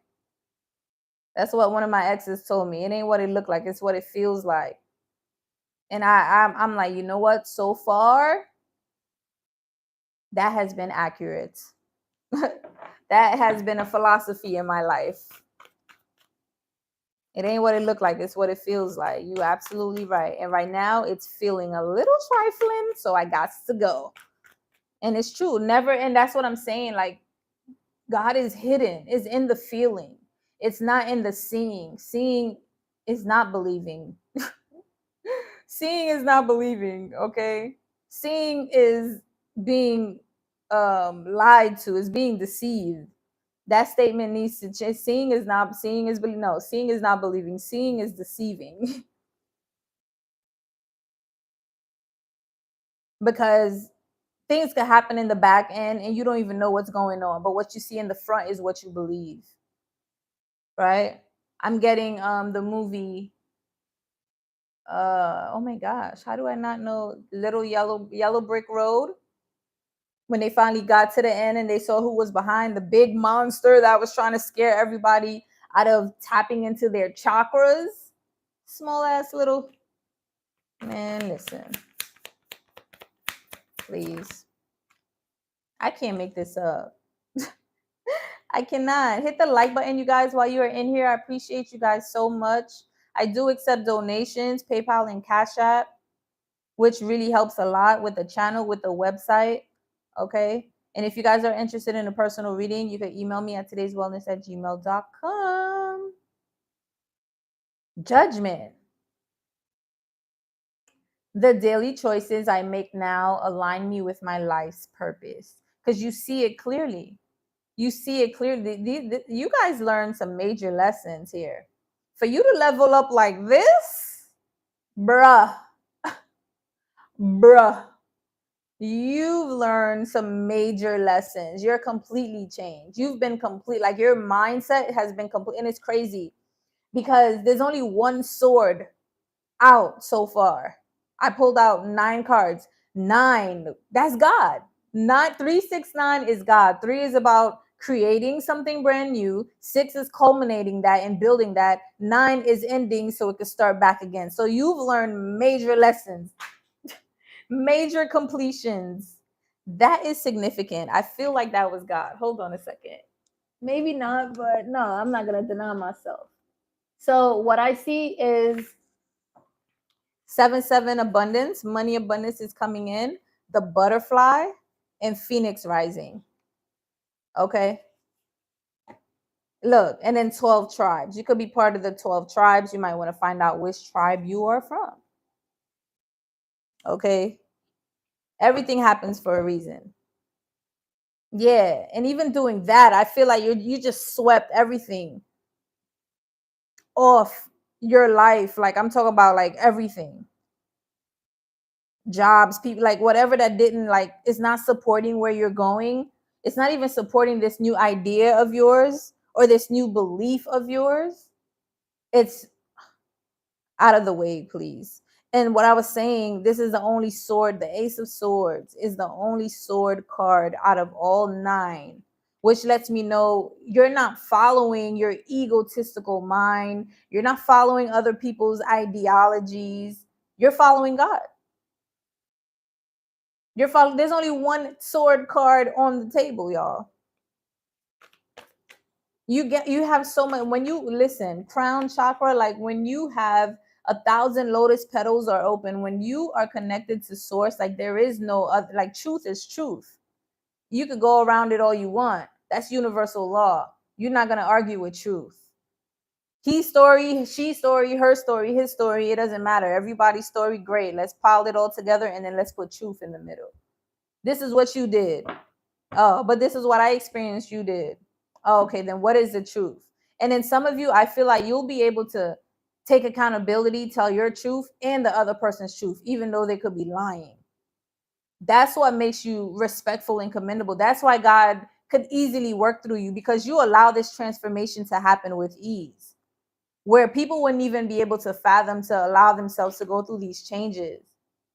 That's what one of my exes told me. It ain't what it looked like. It's what it feels like. And I'm like, you know what? So far, that has been accurate. That has been a philosophy in my life. It ain't what it looked like. It's what it feels like. You absolutely right. And right now, it's feeling a little trifling. So I got to go. And it's true. Never. And that's what I'm saying. Like, God is hidden. It's in the feeling. It's not in the seeing. Seeing is not believing. Seeing is not believing. Okay. Seeing is being lied to. Is being deceived. That statement needs to change. Seeing is not seeing is not believing. Seeing is deceiving. Because things could happen in the back end and you don't even know what's going on, but what you see in the front is what you believe. Right? I'm getting the movie oh my gosh, how do I not know Little Yellow Brick Road? When they finally got to the end and they saw who was behind the big monster that was trying to scare everybody out of tapping into their chakras. Small ass little man, listen. Please. I can't make this up. I cannot. Hit the like button, you guys, while you are in here. I appreciate you guys so much. I do accept donations, PayPal and Cash App, which really helps a lot with the channel, with the website. Okay. And if you guys are interested in a personal reading, you can email me at today'swellness@gmail.com. Judgment. The daily choices I make now align me with my life's purpose. Because you see it clearly. You see it clearly. You guys learned some major lessons here. For you to level up like this, bruh, you've learned some major lessons. You're completely changed. You've been complete. Like your mindset has been complete. And it's crazy because there's only one sword out so far. I pulled out 9 cards. 9, that's God. 3, 6, 9 is God. 3 is about creating something brand new. 6 is culminating that and building that. 9 is ending so it could start back again. So you've learned major lessons, major completions. That is significant. I feel like that was God. Hold on a second. Maybe not, but no, I'm not going to deny myself. So what I see is 7-7 abundance, money abundance is coming in, the butterfly, and Phoenix rising. Okay. Look, and then 12 tribes. You could be part of the 12 tribes. You might want to find out which tribe you are from. Okay. Everything happens for a reason. Yeah. And even doing that, I feel like you just swept everything off your life. Like I'm talking about like everything. Jobs, people, like whatever that didn't like, it's not supporting where you're going. It's not even supporting this new idea of yours or this new belief of yours. It's out of the way, please. And what I was saying, this is the only sword, the Ace of Swords is the only sword card out of all 9, which lets me know you're not following your egotistical mind. You're not following other people's ideologies. You're following God. There's only one sword card on the table, y'all. You have so much. When you listen, crown chakra, like when you have 1,000 lotus petals are open, when you are connected to source, like there is no other, like truth is truth. You could go around it all you want. That's universal law. You're not going to argue with truth. His story, she story, her story, his story, it doesn't matter. Everybody's story, great. Let's pile it all together and then let's put truth in the middle. This is what you did. Oh, but this is what I experienced you did. Oh, okay, then what is the truth? And then some of you, I feel like you'll be able to take accountability, tell your truth and the other person's truth, even though they could be lying. That's what makes you respectful and commendable. That's why God could easily work through you, because you allow this transformation to happen with ease, where people wouldn't even be able to fathom to allow themselves to go through these changes.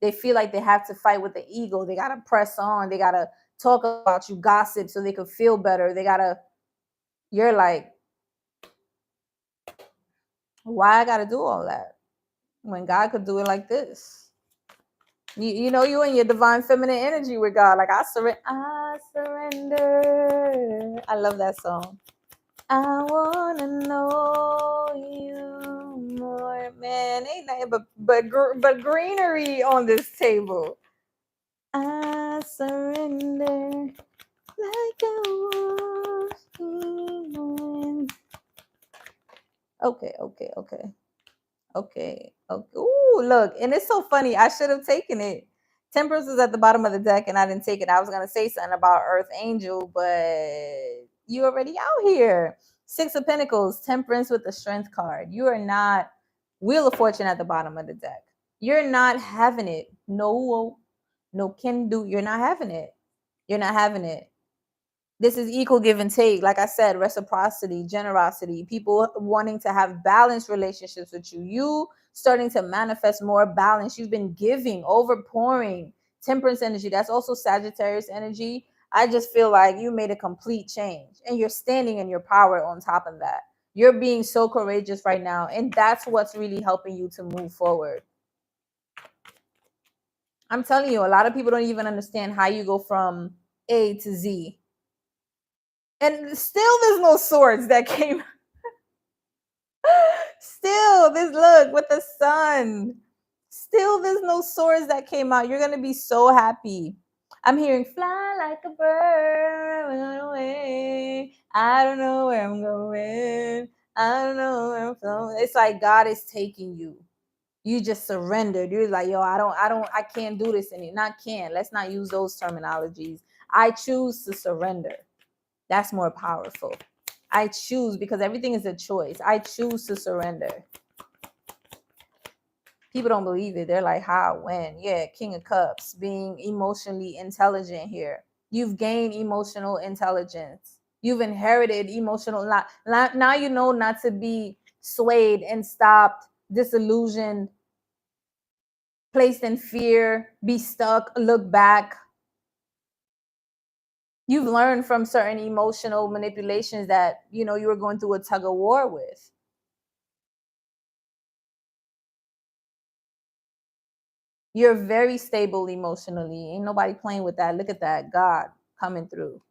They feel like they have to fight with the ego. They got to press on. They got to talk about you, gossip so they could feel better. You're like, why I got to do all that when God could do it like this? You know, you in your divine feminine energy with God. Like, I surrender. I love that song. I want to know you more. Man, ain't nothing but greenery on this table. I surrender like a wolf. Okay. Ooh, look, and it's so funny. I should have taken it. Temperance is at the bottom of the deck, and I didn't take it. I was gonna say something about Earth Angel, but you already out here. Six of Pentacles, Temperance with the Strength card. You are not Wheel of Fortune at the bottom of the deck. You're not having it. No can do. You're not having it. You're not having it. This is equal give and take. Like I said, reciprocity, generosity, people wanting to have balanced relationships with you. You starting to manifest more balance. You've been giving, overpouring. Temperance energy. That's also Sagittarius energy. I just feel like you made a complete change and you're standing in your power on top of that. You're being so courageous right now. And that's what's really helping you to move forward. I'm telling you, a lot of people don't even understand how you go from A to Z. And still there's no swords that came. Still, look with the sun. Still there's no swords that came out. You're going to be so happy. I'm hearing fly like a bird, run away. I don't know where I'm going. I don't know where I'm going. It's like God is taking you. You just surrendered. You're like, yo, I can't do this anymore. Not can't. Let's not use those terminologies. I choose to surrender. That's more powerful. I choose, because everything is a choice. I choose to surrender. People don't believe it. They're like, how, when? Yeah, King of Cups, being emotionally intelligent here. You've gained emotional intelligence. You've inherited emotional. Now you know not to be swayed and stopped, disillusioned, placed in fear, be stuck, look back. You've learned from certain emotional manipulations that, you were going through a tug of war with. You're very stable emotionally. Ain't nobody playing with that. Look at that. God coming through.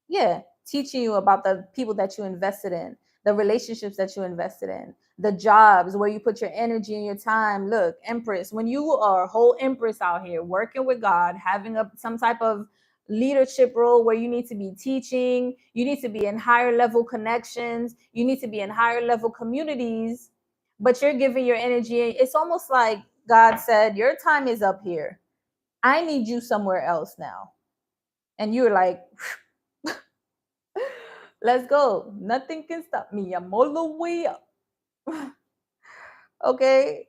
Yeah. Teaching you about the people that you invested in, the relationships that you invested in, the jobs where you put your energy and your time. Look, Empress, when you are a whole Empress out here working with God, having some type of leadership role where you need to be teaching, you need to be in higher level connections, you need to be in higher level communities, but you're giving your energy. It's almost like God said, your time is up here. I need you somewhere else now. And you're like, let's go. Nothing can stop me. I'm all the way up. Okay.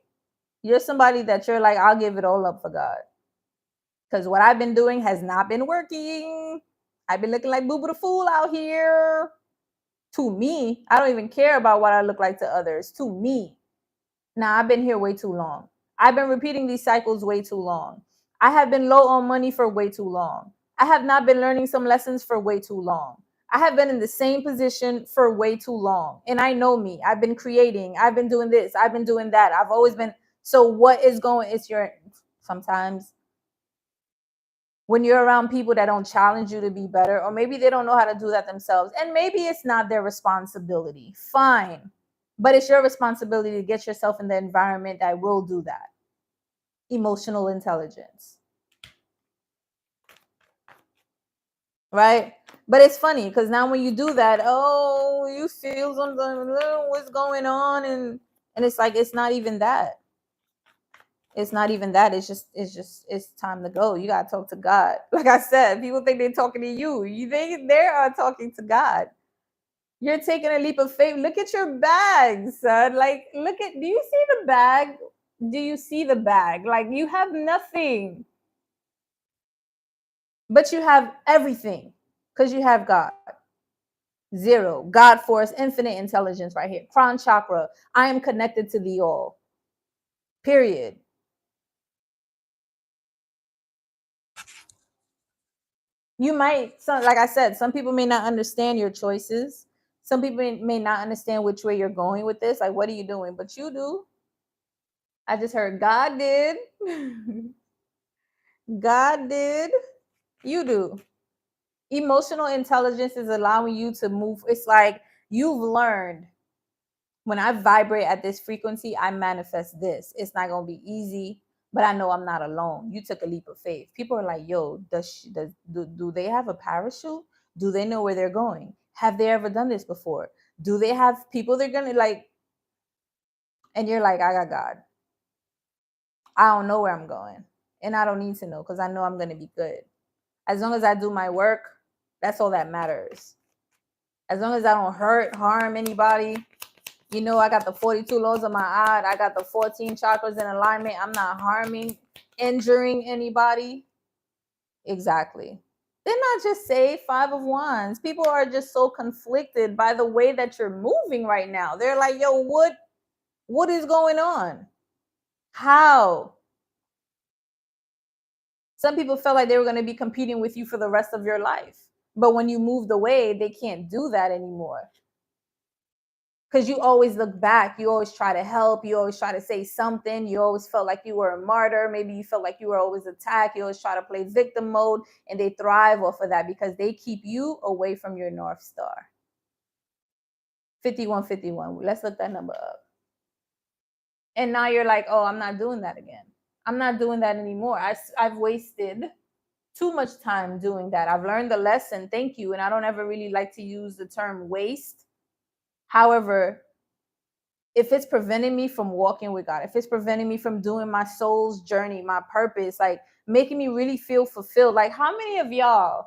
You're somebody that you're like, I'll give it all up for God. Because what I've been doing has not been working. I've been looking like Boo Boo the Fool out here. To me, I don't even care about what I look like to others. To me. Now, I've been here way too long. I've been repeating these cycles way too long. I have been low on money for way too long. I have not been learning some lessons for way too long. I have been in the same position for way too long. And I know me. I've been creating. I've been doing this. I've been doing that. I've always been. So what is going, sometimes when you're around people that don't challenge you to be better, or maybe they don't know how to do that themselves, and maybe it's not their responsibility. Fine. But it's your responsibility to get yourself in the environment that will do that. Emotional intelligence. Right? But it's funny because now when you do that, oh, you feel something, what's going on, and it's like it's not even that. It's not even that. It's time to go. You gotta talk to God. Like I said, people think they're talking to you. You think they are talking to God. You're taking a leap of faith. Look at your bag, son. Like, look at. Do you see the bag? Do you see the bag? Like, you have nothing, but you have everything because you have God. Zero, God force, infinite intelligence right here. Crown chakra. I am connected to the all. Period. You might, like I said, some people may not understand your choices. Some people may not understand which way you're going with this. Like, what are you doing? But you do. I just heard God did. God did. You do. Emotional intelligence is allowing you to move. It's like you've learned, when I vibrate at this frequency, I manifest this. It's not going to be easy, but I know I'm not alone. You took a leap of faith. People are like, yo, do they have a parachute? Do they know where they're going? Have they ever done this before? Do they have people they're going to like? And you're like, I got God. I don't know where I'm going. And I don't need to know because I know I'm going to be good. As long as I do my work, that's all that matters. As long as I don't harm anybody. You know, I got the 42 laws of Ma'at. I got the 14 chakras in alignment. I'm not harming, injuring anybody. Exactly. They're not just saved, 5 of Wands. People are just so conflicted by the way that you're moving right now. They're like, yo, what is going on? How? Some people felt like they were going to be competing with you for the rest of your life. But when you moved away, they can't do that anymore. Because you always look back, you always try to help, you always try to say something, you always felt like you were a martyr, maybe you felt like you were always attacked, you always try to play victim mode, and they thrive off of that because they keep you away from your North Star. 5151, let's look that number up. And now you're like, oh, I'm not doing that again. I'm not doing that anymore. I've wasted too much time doing that. I've learned the lesson, thank you, and I don't ever really like to use the term waste. However, if it's preventing me from walking with God, if it's preventing me from doing my soul's journey, my purpose, like making me really feel fulfilled, like how many of y'all,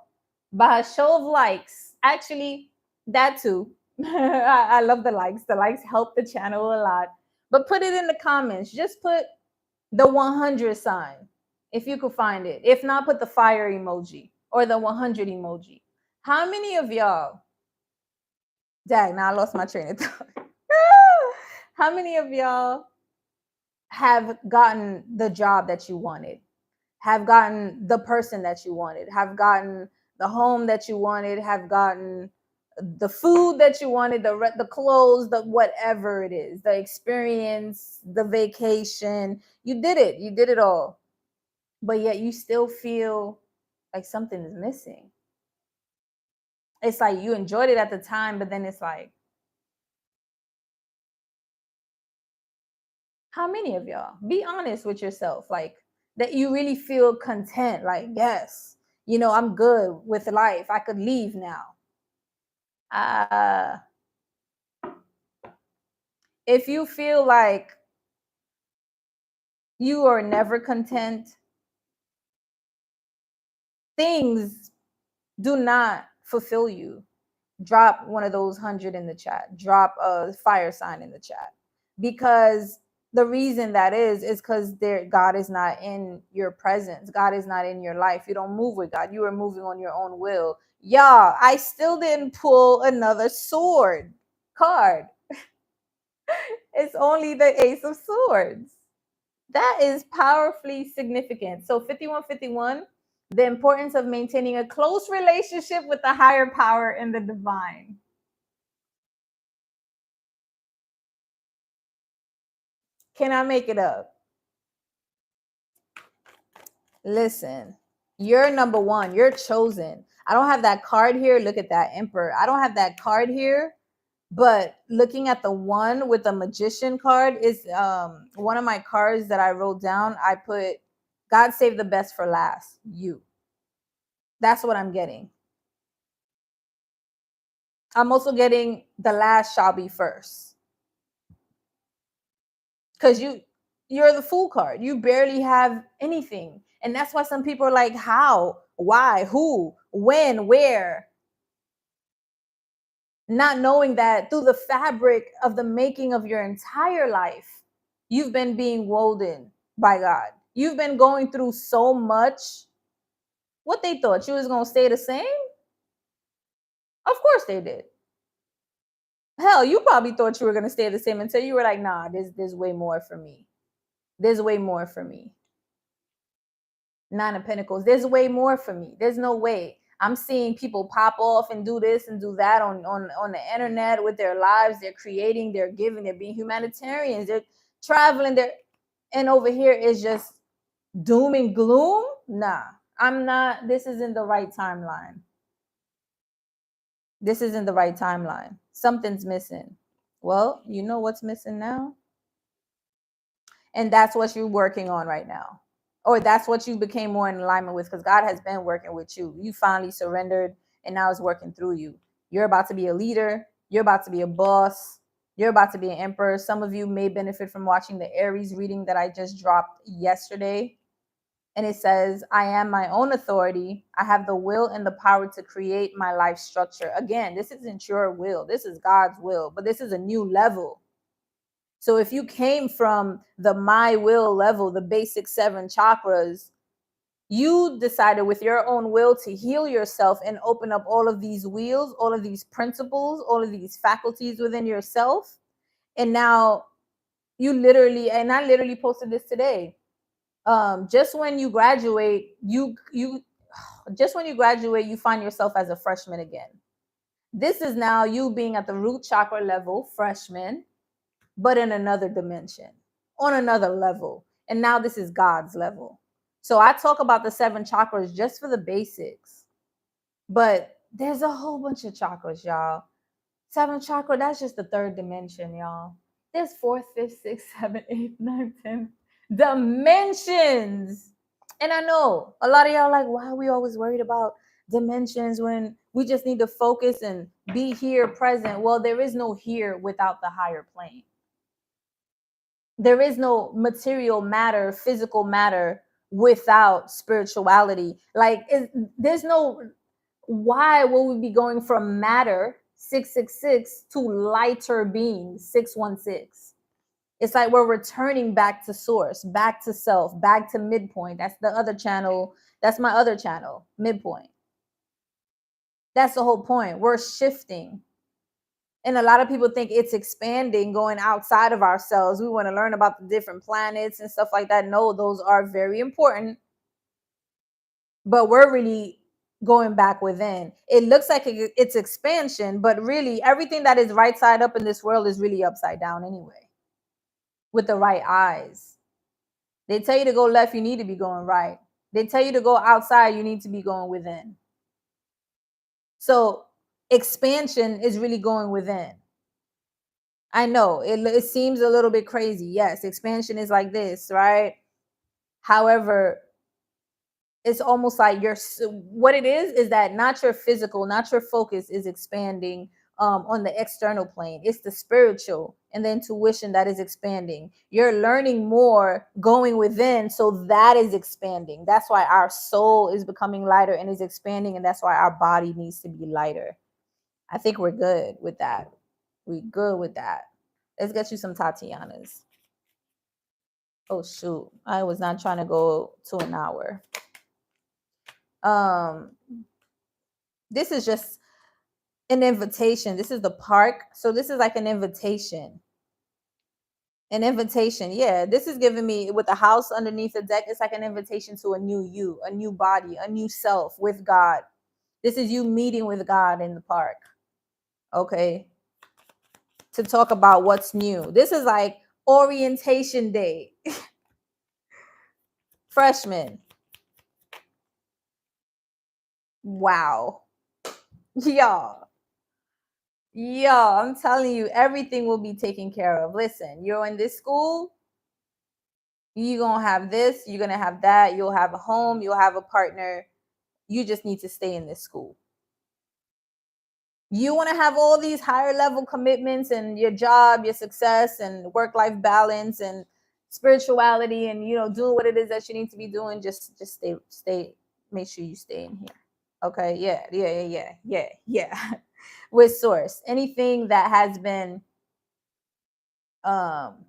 by a show of likes, actually, that too, I love the likes. The likes help the channel a lot. But put it in the comments. Just put the 100 sign if you could find it. If not, put the fire emoji or the 100 emoji. How many of y'all, dang, now I lost my train of thought. How many of y'all have gotten the job that you wanted, have gotten the person that you wanted, have gotten the home that you wanted, have gotten the food that you wanted, the clothes, the whatever it is, the experience, the vacation? You did it all, but yet you still feel like something is missing. It's like you enjoyed it at the time, but then it's like, how many of y'all, be honest with yourself, like that you really feel content, like, yes, you know, I'm good with life, I could leave now? uh if you feel like you are never content, things do not fulfill you, drop one of those 100 in the chat, drop a fire sign in the chat, because the reason that is because there, God is not in your presence, God is not in your life. You don't move with God, you are moving on your own will. Y'all, I still didn't pull another sword card. It's only the Ace of Swords. That is powerfully significant. So 5151, the importance of maintaining a close relationship with the higher power and the divine. Can I make it up? Listen, you're number one. You're chosen. I don't have that card here. Look at that, Emperor. I don't have that card here, but looking at the one with the Magician card is one of my cards that I wrote down. I put, God save the best for last. You. That's what I'm getting. I'm also getting the last shall be first. Because you're the fool card. You barely have anything. And that's why some people are like, how, why, who, when, where? Not knowing that through the fabric of the making of your entire life, you've been being woven by God. You've been going through so much. What they thought you was gonna stay the same? Of course they did. Hell, you probably thought you were gonna stay the same until you were like, nah, there's way more for me. There's way more for me. Nine of Pentacles. There's way more for me. There's no way. I'm seeing people pop off and do this and do that on the internet with their lives. They're creating, they're giving, they're being humanitarians, they're traveling, and over here is just doom and gloom. Nah, I'm not. This isn't the right timeline. This isn't the right timeline. Something's missing. Well, you know what's missing now? And that's what you're working on right now. Or that's what you became more in alignment with, because God has been working with you. You finally surrendered and now it's working through you. You're about to be a leader. You're about to be a boss. You're about to be an emperor. Some of you may benefit from watching the Aries reading that I just dropped yesterday. And it says, I am my own authority. I have the will and the power to create my life structure. Again, this isn't your will. This is God's will, but this is a new level. So if you came from the my will level, the basic 7 chakras, you decided with your own will to heal yourself and open up all of these wheels, all of these principles, all of these faculties within yourself. And now you literally, and I literally posted this today. Just when you graduate, you find yourself as a freshman again. This is now you being at the root chakra level, freshman, but in another dimension, on another level. And now this is God's level. So I talk about the 7 chakras just for the basics, but there's a whole bunch of chakras, y'all. 7th chakra, that's just the 3rd dimension, y'all. There's 4th, 5th, 6th, 7th, 8th, 9th, 10th dimensions. And I know a lot of y'all like, why are we always worried about dimensions when we just need to focus and be here present? Well, there is no here without the higher plane. There is no material matter, physical matter without spirituality. Like, there's no, why will we be going from matter 666 to lighter beings 616? It's like we're returning back to source, back to self, back to midpoint. That's the other channel. That's my other channel, midpoint. That's the whole point. We're shifting. And a lot of people think it's expanding, going outside of ourselves. We want to learn about the different planets and stuff like that. No, those are very important. But we're really going back within. It looks like it's expansion, but really everything that is right side up in this world is really upside down anyway, with the right eyes. They tell you to go left, you need to be going right. They tell you to go outside, you need to be going within. So expansion is really going within. I know it seems a little bit crazy. Yes, expansion is like this, right? However, it's almost like what it is that not your physical, not your focus is expanding on the external plane. It's the spiritual and the intuition that is expanding. You're learning more going within, so that is expanding. That's why our soul is becoming lighter and is expanding, and that's why our body needs to be lighter. I think we're good with that. We're good with that. Let's get you some Tatianas. Oh shoot, I was not trying to go to an hour. This is just an invitation. This is the park. So this is like an invitation. An invitation. Yeah, this is giving me, with the house underneath the deck, it's like an invitation to a new you, a new body, a new self with God. This is you meeting with God in the park. Okay. To talk about what's new. This is like orientation day. Freshman. Wow. Y'all, I'm telling you, everything will be taken care of. Listen, you're in this school, you're going to have this, you're going to have that, you'll have a home, you'll have a partner. You just need to stay in this school. You want to have all these higher level commitments and your job, your success, and work-life balance and spirituality, and doing what it is that you need to be doing. Just stay. Make sure you stay in here. Okay. Yeah. With source, anything that has been um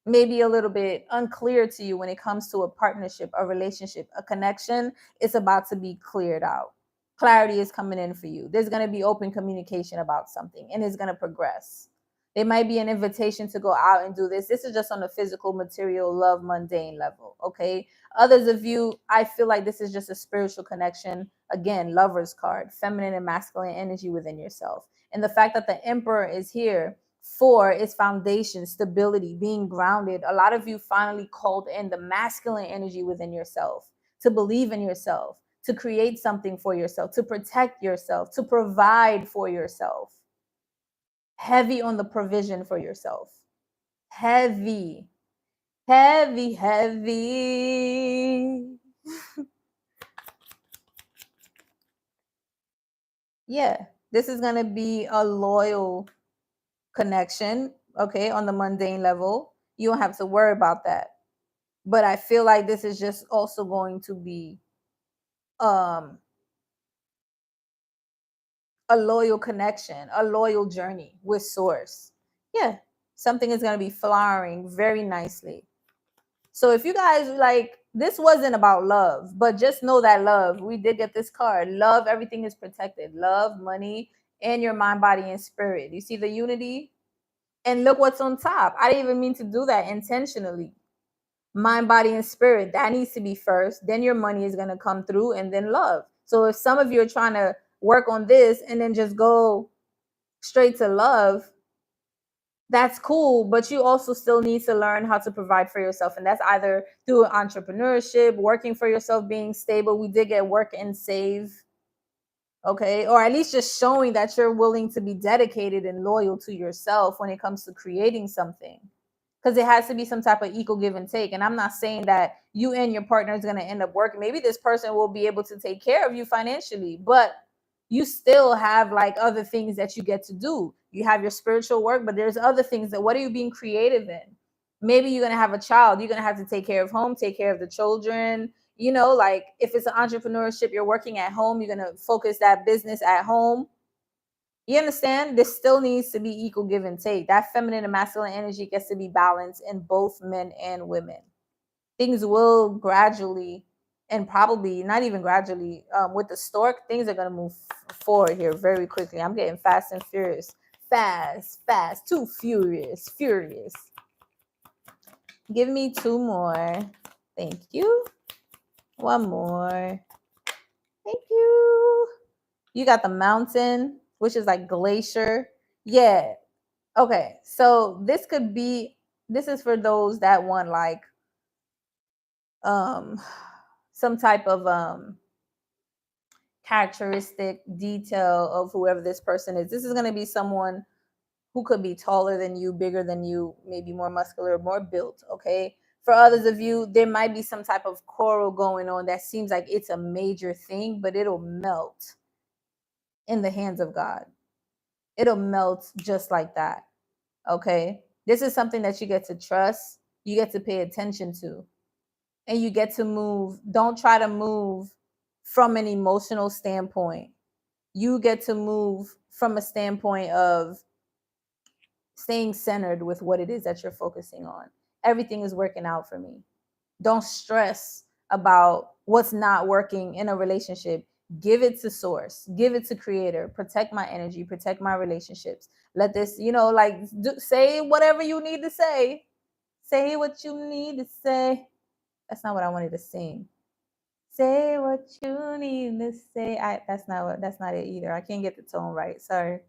maybe a little bit unclear to you when it comes to a partnership, a relationship, a connection, it's about to be cleared out. Clarity is coming in for you. There's going to be open communication about something, and it's going to progress. There might be an invitation to go out and do this. This is just on the physical, material, love, mundane level. Okay. Others of you, I feel like this is just a spiritual connection. Again, lover's card, feminine and masculine energy within yourself. And the fact that the emperor is here for its foundation, stability, being grounded. A lot of you finally called in the masculine energy within yourself to believe in yourself, to create something for yourself, to protect yourself, to provide for yourself. Heavy on the provision for yourself. Heavy. Heavy. Yeah, this is going to be a loyal connection, okay, on the mundane level. You don't have to worry about that. But I feel like this is just also going to be a loyal connection, a loyal journey with source. Yeah, something is going to be flowering very nicely. So if you guys like, this wasn't about love, but just know that love, we did get this card. Love, everything is protected. Love, money, and your mind, body, and spirit. You see the unity? And look what's on top. I didn't even mean to do that intentionally. Mind, body, and spirit, that needs to be first. Then your money is going to come through, and then love. So if some of you are trying to work on this and then just go straight to love, that's cool, but you also still need to learn how to provide for yourself. And that's either through entrepreneurship, working for yourself, being stable. We did get work and save. Okay. Or at least just showing that you're willing to be dedicated and loyal to yourself when it comes to creating something. Because it has to be some type of equal give and take. And I'm not saying that you and your partner is going to end up working. Maybe this person will be able to take care of you financially, but you still have like other things that you get to do. You have your spiritual work, but there's other things that, what are you being creative in? Maybe you're going to have a child. You're going to have to take care of home, take care of the children. Like if it's an entrepreneurship, you're working at home, you're going to focus that business at home. You understand? This still needs to be equal give and take. That feminine and masculine energy gets to be balanced in both men and women. Things will gradually, and probably not even gradually, with the stork, things are going to move forward here very quickly. I'm getting fast and furious. Fast, too furious. Give me two more. Thank you. One more. Thank you. You got the mountain, which is like glacier. Yeah. Okay. So this is for those that want like some type of characteristic detail of whoever this person is. This is going to be someone who could be taller than you, bigger than you, maybe more muscular, more built. Okay. For others of you, there might be some type of coral going on that seems like it's a major thing, but it'll melt in the hands of God. It'll melt just like that. Okay. This is something that you get to trust, you get to pay attention to, and you get to move. Don't try to move from an emotional standpoint. You get to move from a standpoint of staying centered with what it is that you're focusing on. Everything is working out for me. Don't stress about what's not working in a relationship. Give it to source, give it to creator. Protect my energy, protect my relationships. Let this, say whatever you need to say. Say what you need to say. That's not what I wanted to sing. Say what you need to say. That's not it either. I can't get the tone right. Sorry.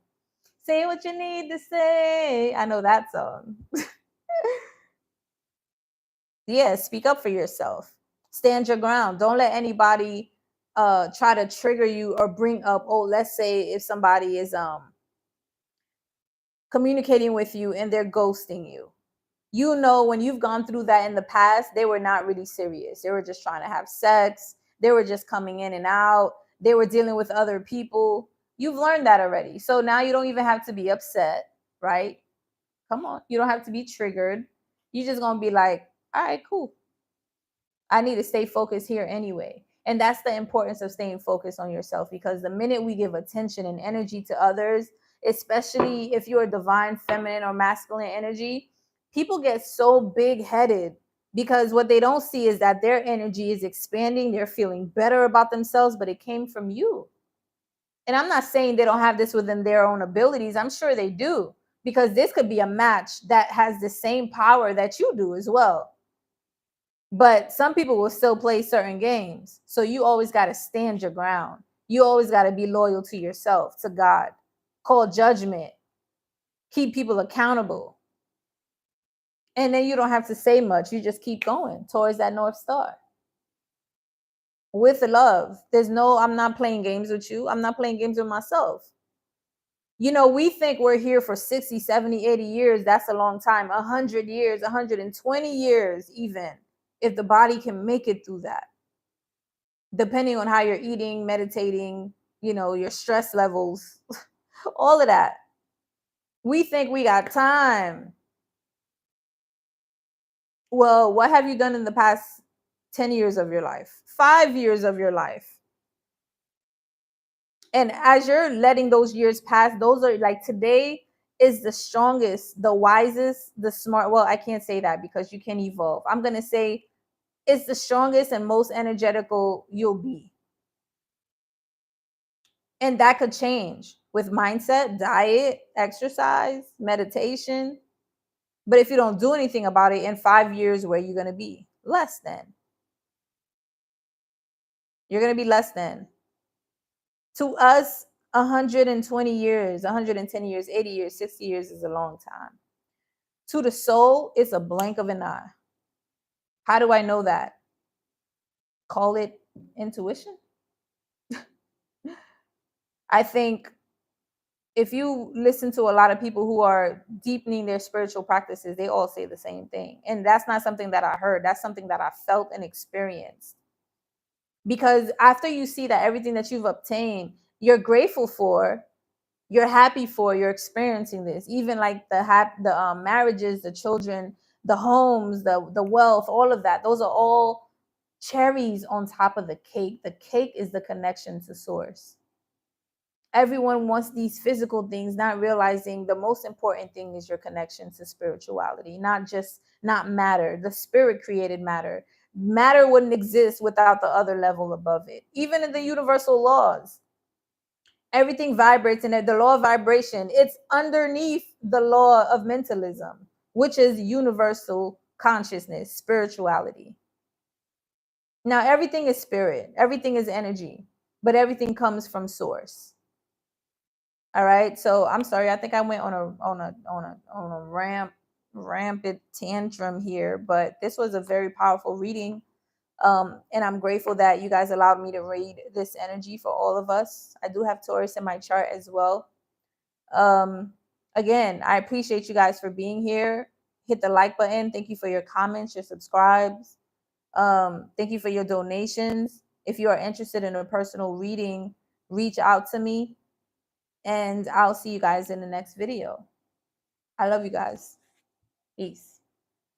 Say what you need to say. I know that song. Yeah, speak up for yourself. Stand your ground. Don't let anybody try to trigger you or bring up, let's say if somebody is communicating with you and they're ghosting you. When you've gone through that in the past, they were not really serious. They were just trying to have sex. They were just coming in and out. They were dealing with other people. You've learned that already. So now you don't even have to be upset, right? Come on. You don't have to be triggered. You're just going to be like, all right, cool. I need to stay focused here anyway. And that's the importance of staying focused on yourself, because the minute we give attention and energy to others, especially if you're a divine feminine or masculine energy, people get so big headed because what they don't see is that their energy is expanding. They're feeling better about themselves, but it came from you. And I'm not saying they don't have this within their own abilities. I'm sure they do, because this could be a match that has the same power that you do as well. But some people will still play certain games. So you always got to stand your ground. You always got to be loyal to yourself, to God, call judgment, keep people accountable. And then you don't have to say much. You just keep going towards that North Star with love. There's no, I'm not playing games with you. I'm not playing games with myself. You know, we think we're here for 60, 70, 80 years. That's a long time. 100 years, 120 years, even if the body can make it through that, depending on how you're eating, meditating, you know, your stress levels, all of that. We think we got time. Well, what have you done in the past 10 years of your life, 5 years of your life? And as you're letting those years pass, those are like, today is the strongest, the wisest, the smart. Well, I can't say that because you can evolve. I'm going to say it's the strongest and most energetical you'll be. And that could change with mindset, diet, exercise, meditation. But if you don't do anything about it, in 5 years, where you're going to be? Less than. You're going to be less than. To us, 120 years, 110 years, 80 years, 60 years is a long time. To the soul, it's a blink of an eye. How do I know that? Call it intuition. I think if you listen to a lot of people who are deepening their spiritual practices, they all say the same thing. And that's not something that I heard. That's something that I felt and experienced. Because after you see that everything that you've obtained, you're grateful for, you're happy for, you're experiencing this. Even like the marriages, the children, the homes, the wealth, all of that. Those are all cherries on top of the cake. The cake is the connection to source. Everyone wants these physical things, not realizing the most important thing is your connection to spirituality, not matter. The spirit created matter. Matter wouldn't exist without the other level above it. Even in the universal laws, everything vibrates, and the law of vibration, it's underneath the law of mentalism, which is universal consciousness, spirituality. Now, everything is spirit, everything is energy, but everything comes from source. All right. So I'm sorry. I think I went on a rampant tantrum here, but this was a very powerful reading. And I'm grateful that you guys allowed me to read this energy for all of us. I do have Taurus in my chart as well. Again, I appreciate you guys for being here. Hit the like button. Thank you for your comments, your subscribes. Thank you for your donations. If you are interested in a personal reading, reach out to me. And I'll see you guys in the next video. I love you guys. Peace.